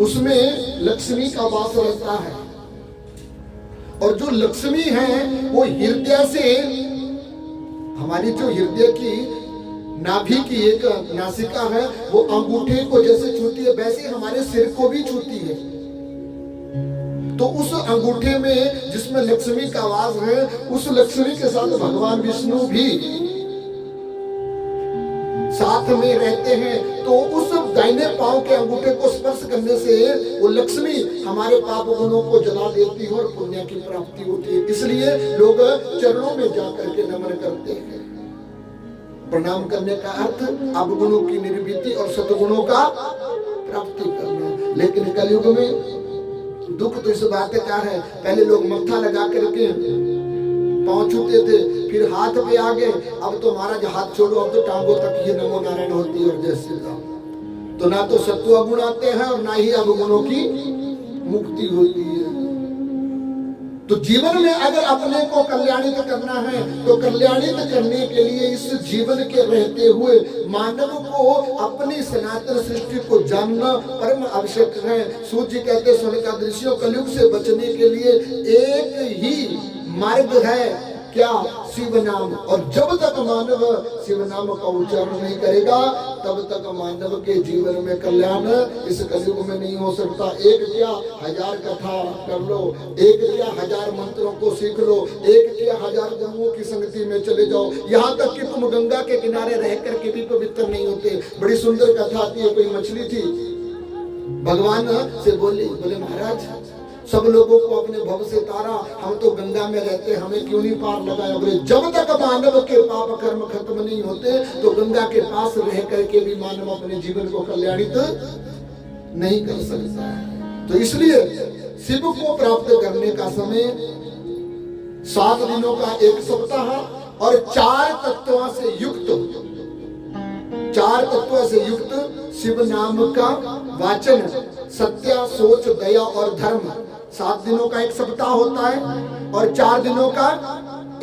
उसमें लक्ष्मी का वास रहता है। और जो लक्ष्मी है वो हृदय से, हमारी जो हृदय की नाभि की एक नासिका है वो अंगूठे को जैसे छूती है वैसे हमारे सिर को भी छूती है। तो उस अंगूठे में जिसमें लक्ष्मी का वास है, उस लक्ष्मी के साथ भगवान विष्णु भी साथ में रहते हैं। तो उस दाहिने पांव के अंगूठे को स्पर्श करने से वो लक्ष्मी हमारे पाप गुणों को जला देती है और पुण्य की प्राप्ति होती है। इसलिए लोग चरणों में जाकर के नमन करते हैं। प्रणाम करने का अर्थ अवगुणों की निर्वृत्ति और सद्गुणों का प्राप्ति करना। लेकिन कलयुग में दुख तो इस बात का है, पहले लोग मत्था लगा करके पांव छूते थे, फिर हाथ पे आ गए। अब तो महाराज हाथ छोड़ो, अब तो टांगों तक ये नमो नारायण होती है और जय श्री राम। तो ना तो सत्व गुण आते हैं और ना ही अवगुणों की मुक्ति होती है। तो जीवन में अगर अपने को कल्याणित करना है तो कल्याणित करने के लिए इस जीवन के रहते हुए मानव को अपनी सनातन सृष्टि को जानना परम आवश्यक है। सूर्य कहते स्वर्ण का दृश्यों कलयुग से बचने के लिए एक ही मार्ग है, क्या? शिव नाम। और जब तक मानव शिव नाम का उच्चारण नहीं करेगा तब तक मानव के जीवन में कल्याण इस कलयुग में नहीं हो सकता। एक क्या 1000 कथा कर लो, एक क्या 1000 मंत्रों को सीख लो, एक क्या 1000 गुरुओं की संगति में चले जाओ, यहाँ तक कि तुम गंगा के किनारे रह करके भी पवित्र नहीं होते। बड़ी सुंदर कथा आती है, कोई मछली थी, भगवान से बोले महाराज सब लोगों को अपने भव से तारा, हम तो गंगा में रहते, हमें क्यों नहीं पार लगाया? बोले जब तक मानव के पाप कर्म खत्म नहीं होते तो गंगा के पास रह करके भी मानव अपने जीवन को कल्याणित नहीं कर सकता। तो इसलिए शिव को प्राप्त करने का समय 7 दिनों का 1 सप्ताह और 4 तत्वों से युक्त शिव नाम का वाचन, सत्य, सोच, दया और धर्म। 7 दिनों का 1 सप्ताह होता है और 4 दिनों का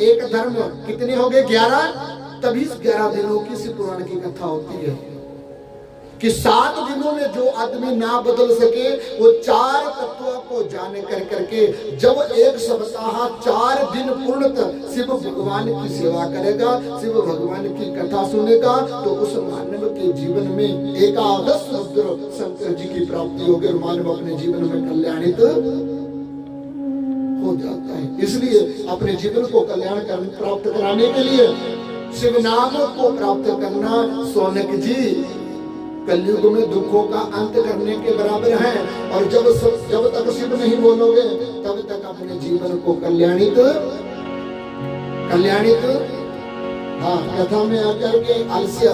1 धर्म। कितने हो गए? 11। तभी 11 दिनों की शिव पुराण की कथा होती है कि 7 दिनों में जो आदमी ना बदल सके वो 4 तत्वों को जान कर करके जब 1 सप्ताह 4 दिन पूर्णतः शिव भगवान की सेवा करेगा, शिव भगवान की कथा सुनेगा, तो उस मानव के जीवन में एकादश रुद्र शंकर जी की प्राप्ति होगी और मानव अपने जीवन में कल्याणित हो जाता है। इसलिए अपने जीवन को कल्याण प्राप्त कराने के लिए शिव नाम को प्राप्त करना सोनक जी कलयुग में दुखों का अंत करने के बराबर है। और जब तक शिव नहीं बोलोगे तब तक अपने जीवन को कल्याणित कल्याणित, हाँ कथा में आकर के आलस्य,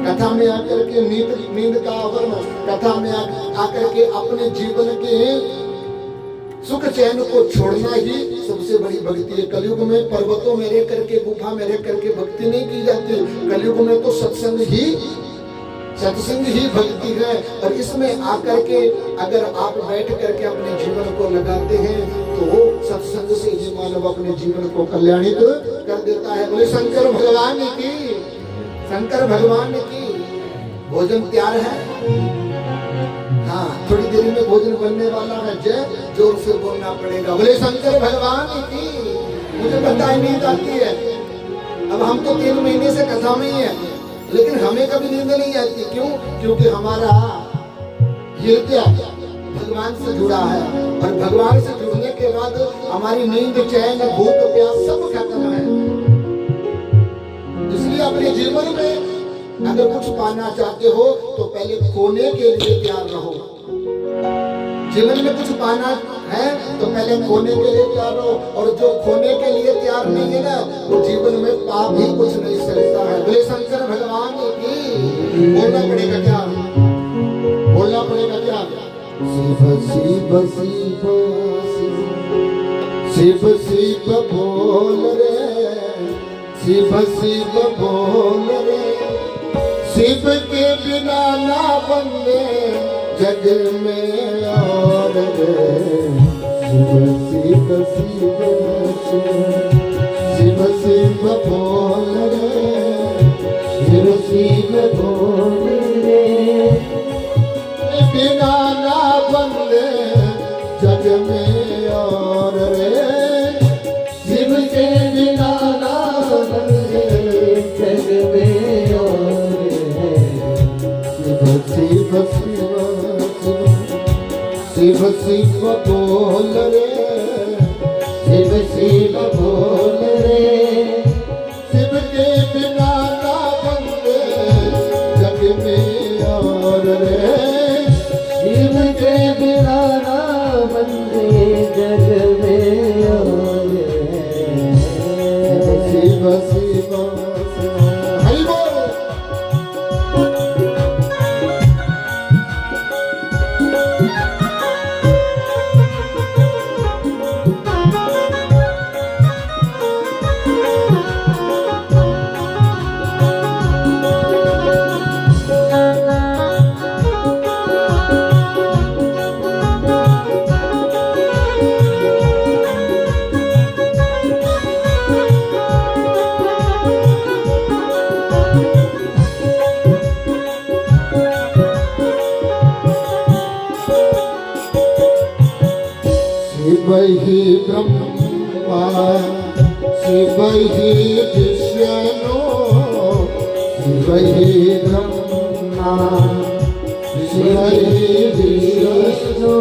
कथा में आकर के नींद का आवरण, कथा में आकर के अपने जीवन के सुख चैन को छोड़ना ही सबसे बड़ी भक्ति है। कलयुग में पर्वतों में रह करके, गुफा में रह करके भक्ति नहीं की जाती। कलयुग में तो सत्संग ही भक्ति है। और इसमें आकर के अगर आप बैठ करके अपने जीवन को लगाते हैं तो वो सत्संग से ही मानव अपने जीवन को कल्याणित कर देता है। बोले शंकर भगवान की, शंकर भगवान की। भोजन तैयार है, हाँ थोड़ी देर में भोजन बनने वाला है। जय जोर से बोलना पड़ेगा। बोले शंकर भगवान की। मुझे पता है नींद आती है, अब हम तो 3 महीने से कथा में ही है, लेकिन हमें कभी नींद नहीं आती। क्यों? क्योंकि हमारा हृदय भगवान से जुड़ा है, और भगवान से जुड़ने के बाद हमारी नींद, चैन, भूख, प्यास सब खत्म है। इसलिए अपने जीवन में अगर कुछ पाना चाहते हो तो पहले खोने के लिए तैयार रहो। जीवन में कुछ पाना है तो पहले खोने के लिए तैयार रहो, और जो खोने के लिए तैयार नहीं है ना, वो जीवन में पा भी कुछ नहीं सकता है। बोले शंकर भगवान की। बोलना पड़ेगा क्या? बोलना पड़ेगा क्या? शिव शिव शिव शिव शिव बोल रे, शिव शिव बोल रे, शिव के बिना ना बंदे जग में और रे। शिव शिव शिव शिव शिव बोल रे, शिव शिव बोल रे, बिना ना बंदे जग में और रे। शिव के बिना ना बंदे जग में और शिव शिव शिव शिव बोल रे, शिव शिव बोल रे, शिव के बिना ना बंदे जग में और रे। शिव के बिना ना बंदे जग में और रे। शिव शिव हरि बोल। शिव ही ब्रह्मा, शिव ही विष्णु, शिव ही ब्रह्मा, शिव ही विष्णु,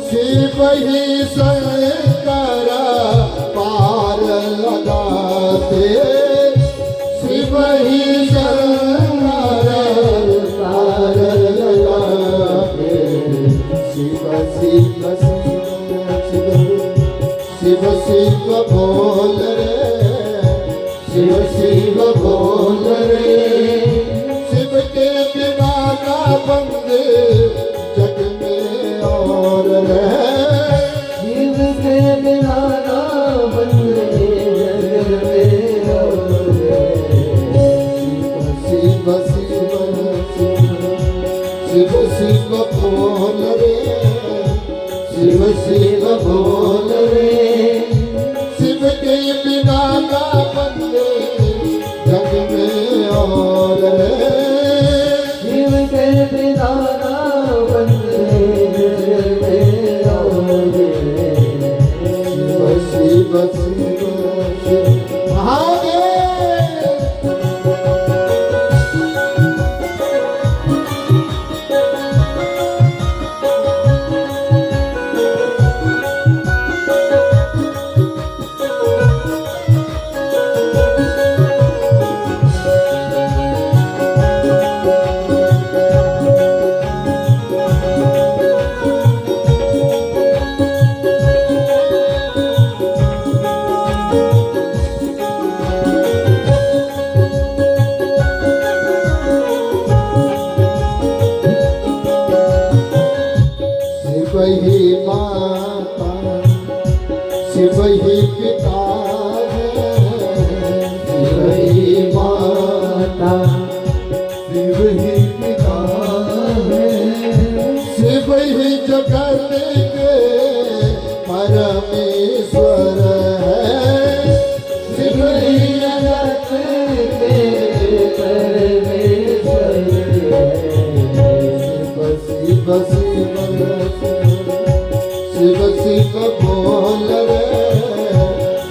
शिव ही शंकर पार लगाते, शिव ही शंकर पार लगाते। शिव शिव शिव शिव बोल रे, शिव शिव बोल रे, शिव के बिना ना बंदे जग में और रे। शिव के बिना ना बंदे जग में और रे। शिव शिव शिव शिव बोल रे, शिव शिव बोल रे, शिव के बिना ना बंदे जग में और रे। शिव के बिना ना बंदे जग में और रे। शिव शिव शिव महादेव। ही जगत के परमेश्वर है, शिव ही
जगत के परमेश्वर है।
शिव शिव शिव शिव बोल रे,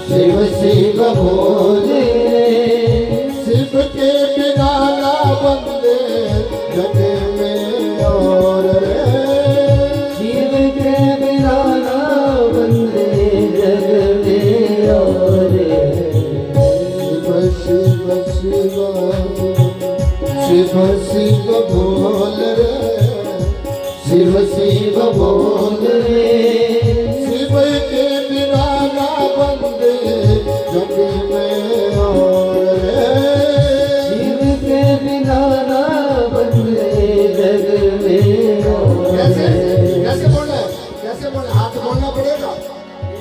शिव शिव बोले,
शिव के बिना ना बंदे जग में और रे,
शिव के बिना ना बंदे जग में और।
शिव शिव शिव शिव बोल रे,
शिव शिव बोले,
शिव के बिना ना बंदे जग में और रे,
शिव के बिना ना बंदे जग में और।
कैसे कैसे बोलना है, कैसे बोलना, हाथ बोलना पड़ेगा।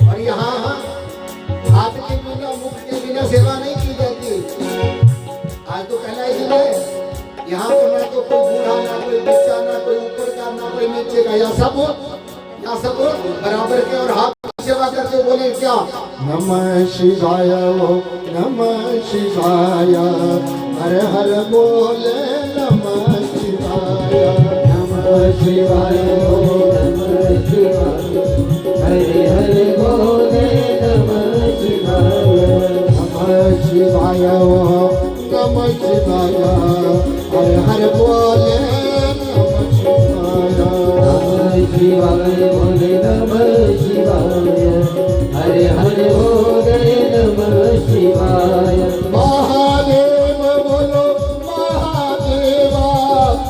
और यहाँ हाथ के बिना मुख के बिना सेवा नहीं की जाती। आज तो पहला ही दिन है, यहाँ पर ना तो कोई बूढ़ा, ना कोई बच्चा, ना कोई ऊपर का, ना कोई नीचे का, या सब बराबर के। और हाथ की सेवा करते बोले क्या, नमः शिवाय ओ नमः शिवाय, हर हर बोले नमः शिवाय,
नमः शिवाय ओ नमः शिवाय, हरे हरे बोले नमः शिवाय।
नमः शिवाय ओ नमः शिवाय, हर हर बोले नमः शिवाय,
नमः शिवाय बोले नमः शिवाय, हरे हरे बोले नमः शिवाय।
महादेव बोलो महादेवा,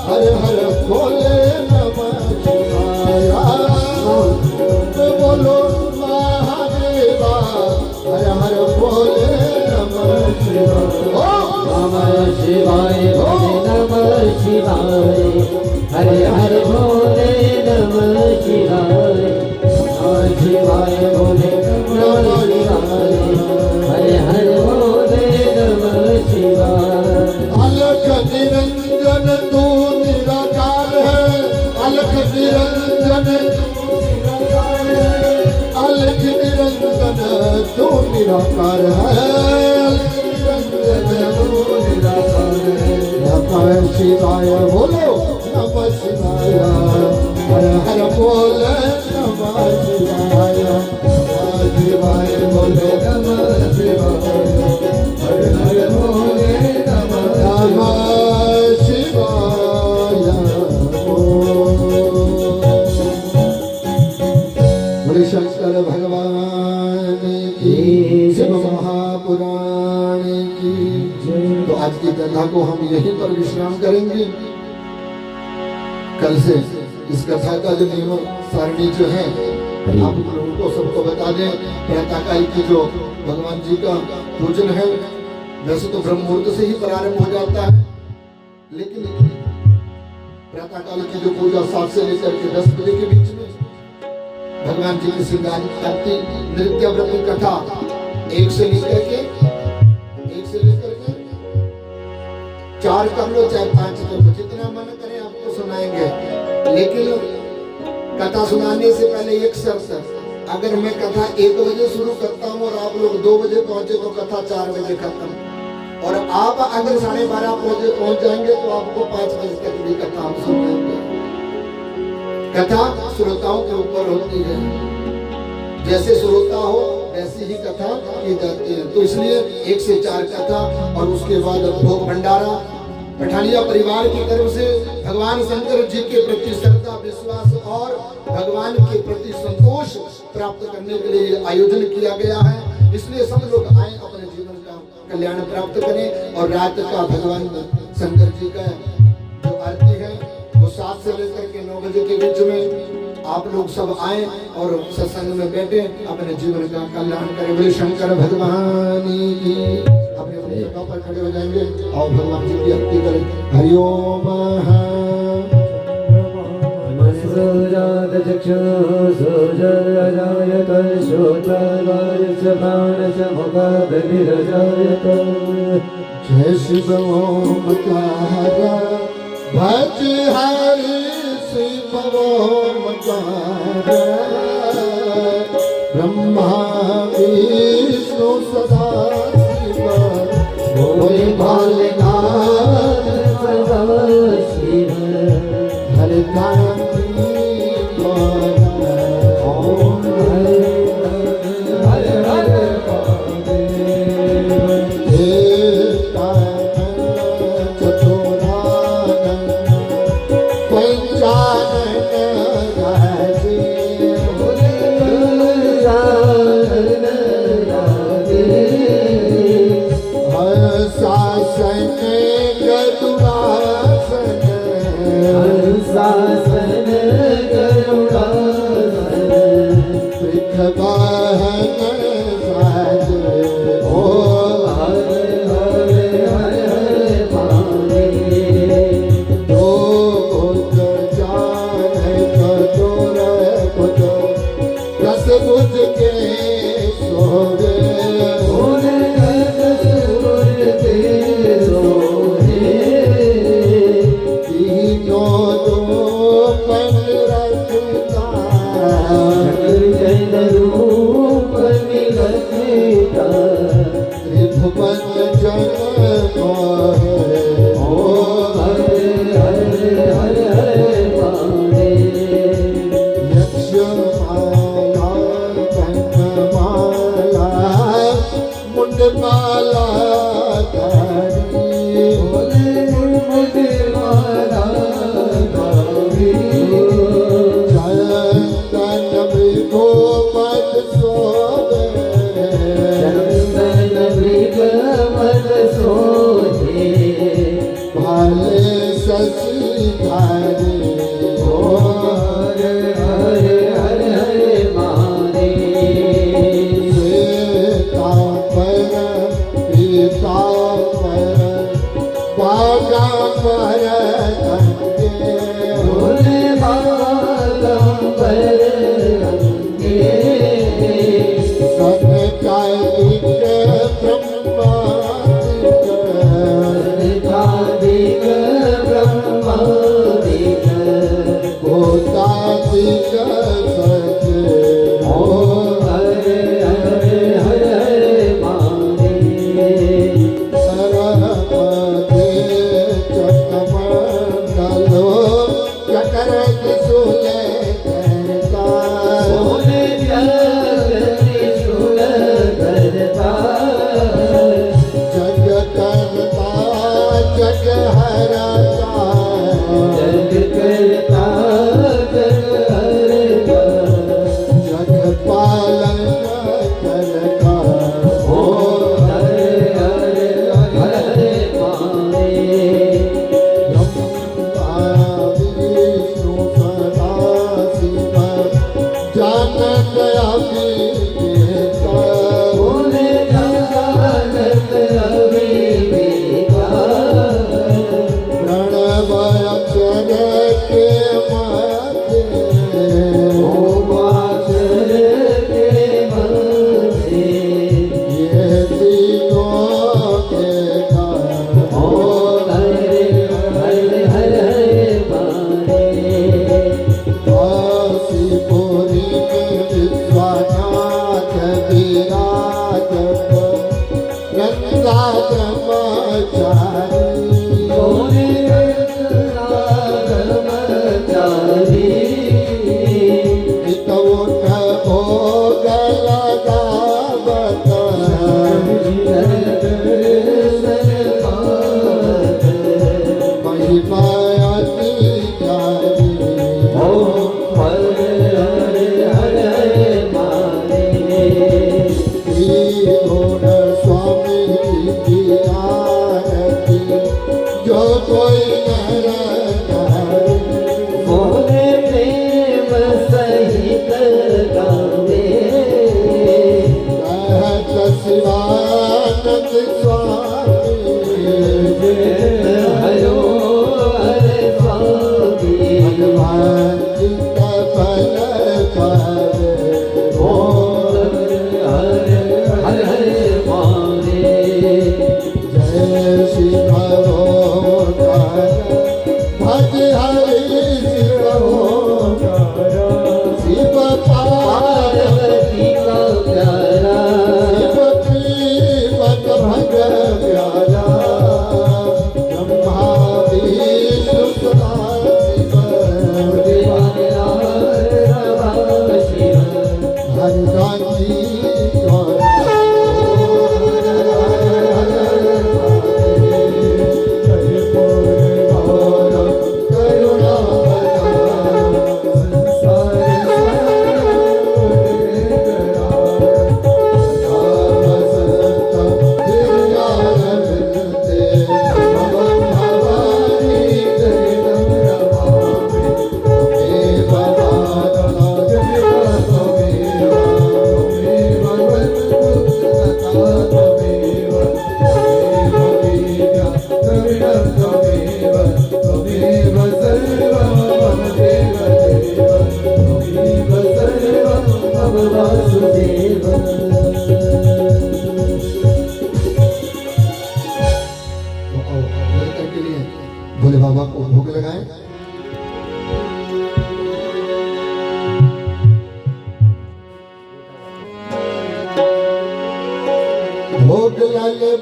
हर हर बोले नमः शिवाय, बोलो महादेवा, हर हर बोले नमः शिवाय।
नमः शिवाय बोले नमः शिवाय, हरे हरे बोले नमः शिवाय। नमः शिवाय बोले नमः शिवाय, हरे हरे बोले नमः शिवाय।
अलख निरंजन तू निराकार है, अलख निरंजन अलख निरंजन तू निराकार है, नमः शिवाय बोलो नमः शिवाय, हर हर बोले नमः शिवाय, नमः शिवाय बोले नमः शिवाय, हर हर बोले नमः शिवाय। बोले शंकर भगवान की, शिव महापुराण की। तो आज की कथा को हम यहीं पर विश्राम करेंगे। कल से इस कथा का जो नियम सारणी जो है आप लोगों को सबको बता दें। प्रातःकाल की जो भगवान जी का पूजन है, वैसे तो ब्रह्म मुहूर्त से ही प्रारंभ हो जाता है, लेकिन प्रातःकाल की जो पूजा 7 से लेकर के 10 बजे के बीच में भगवान जी की श्रृंगार आरती, नृत्य व्रत कथा 1 से लेकर के 4 कर लो, चाहे 5 कर लो, जितना मन करे आपको सुनाएंगे। लेकिन कथा सुनाने से पहले एक शर्त, अगर मैं कथा 1 बजे शुरू करता हूँ और आप लोग 2 बजे पहुंचे तो कथा 4 बजे खत्म, और आप अगर 12:30 बजे पहुंच जाएंगे तो आपको 5 बजे तक भी कथा हम सुनाएंगे। कथा श्रोताओं के ऊपर होती है, जैसे श्रोता हो वैसी ही कथा की जाती है। तो इसलिए 1 से 4 कथा, और उसके बाद भोग भंडारा। पठानिया परिवार की तरफ से भगवान शंकर जी के प्रति श्रद्धा, विश्वास और भगवान के प्रति संतोष प्राप्त करने के लिए आयोजन किया गया है। इसलिए सब लोग आए, अपने जीवन का कल्याण प्राप्त करें। और रात का भगवान शंकर जी का जो आरती है वो 7 से लेकर के 9 बजे के बीच में आप लोग सब आए और सत्संग में बैठे, अपने जीवन का कल्याण करें। बोले शंकर भगवान की। अपने अपने जगह पर खड़े हो जाएंगे और भगवान जी की आरती करें। हरिओम जय शिव ओम भज हरि शिवो मकार ब्रह्मा विष्णु सदा शिव
बोले भोलेनाथ सदा शिव
हर क्रांति
ओम हरे हर हर शासन करुणा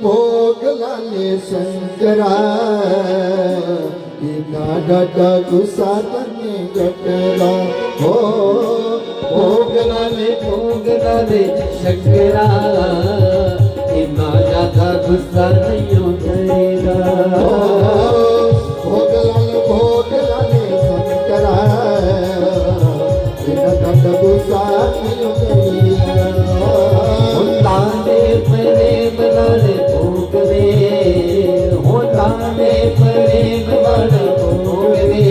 भोग लाले शंकरा इना डाटा गुस्सा तने गटला हो
भोग लाले शंकरा इतना ज्यादा गुस्सा नहीं करेगा
भोग लाले शंकरा इना डाटा गुस्सा नहीं करेगा
ताने प्रेम लाले भोग रे हो ताने प्रेम लाले भोग रे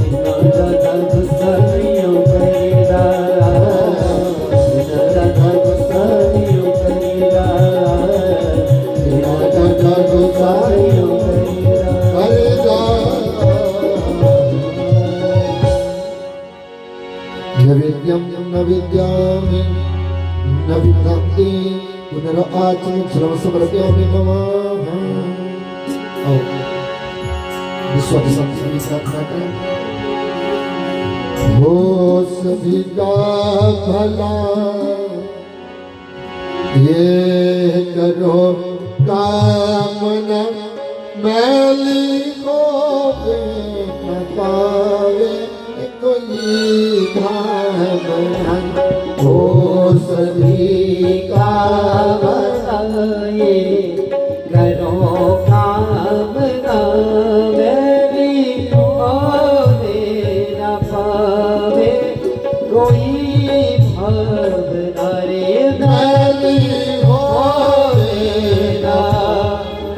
इतना ज्यादा गुस्सा नहीं करेगा इतना ज्यादा गुस्सा नहीं करेगा इतना ज्यादा गुस्सा नहीं करेगा
नैवेद्यं न विद्यामि न विद्यान्ति पुनराचमि श्रम समर्पयामि नमः। आओ विश्वास संस्कृति साधना करें। हो सभी का भला ये करो कामना मैली होवे न पावे कोई भावना
ओ सभी का बताए करो कामना मेरी होवे न पावे कोई भावना रे
मैली होवे
ना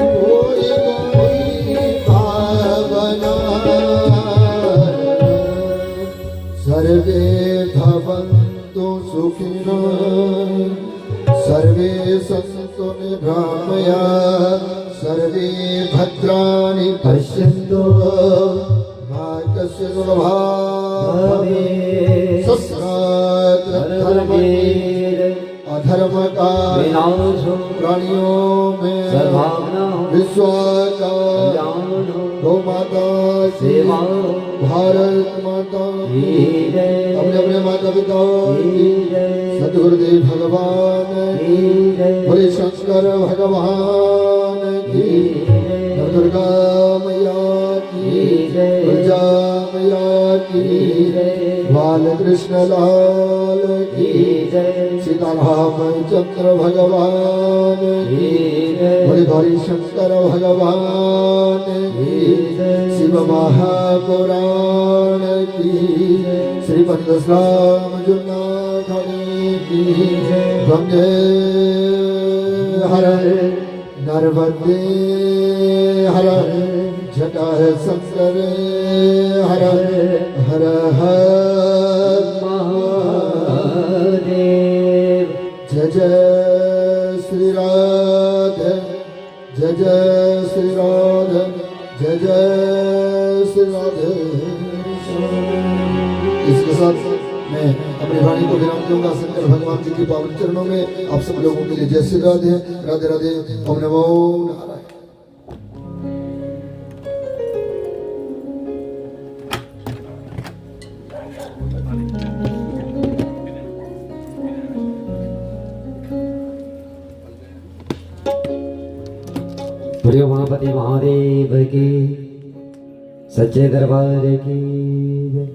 कोई भावना सर्वे भवन्तु सुखिनः सर्वे सन्तु निरामया सर्वे भद्राणि पश्यन्तु मा कस्य दुर्भाग्ये अधर्म का प्राणियों में विश्व का गौ माता सेवा भारत माता अपने अपने माता पिताओं की सद्गुरुदेव भगवान की बोले शंकर भगवान की दुर्गा मैया की दुर्गा मैया की बाल कृष्ण लाल की सीताराम चंद्र भगवान की बोले गौरी शंकर भगवान की शिव महापुराण की श्रीमद राम जुनाथनी की गंगे हर नर्मदे हर जटा शंकर हर हर हर
महादेव
जय जय श्री राधे जय जय श्री राधे जय जय श्री राधे। इसके साथ मैं अपनी वाणी को विराम दूंगा। शंकर भगवान जी की पावन चरणों में आप सब लोगों के लिए जय श्री राधे राधे राधे। ओम नमो नारायण।
बोलिए महापति महादेव की सच्चे दरबार की जय।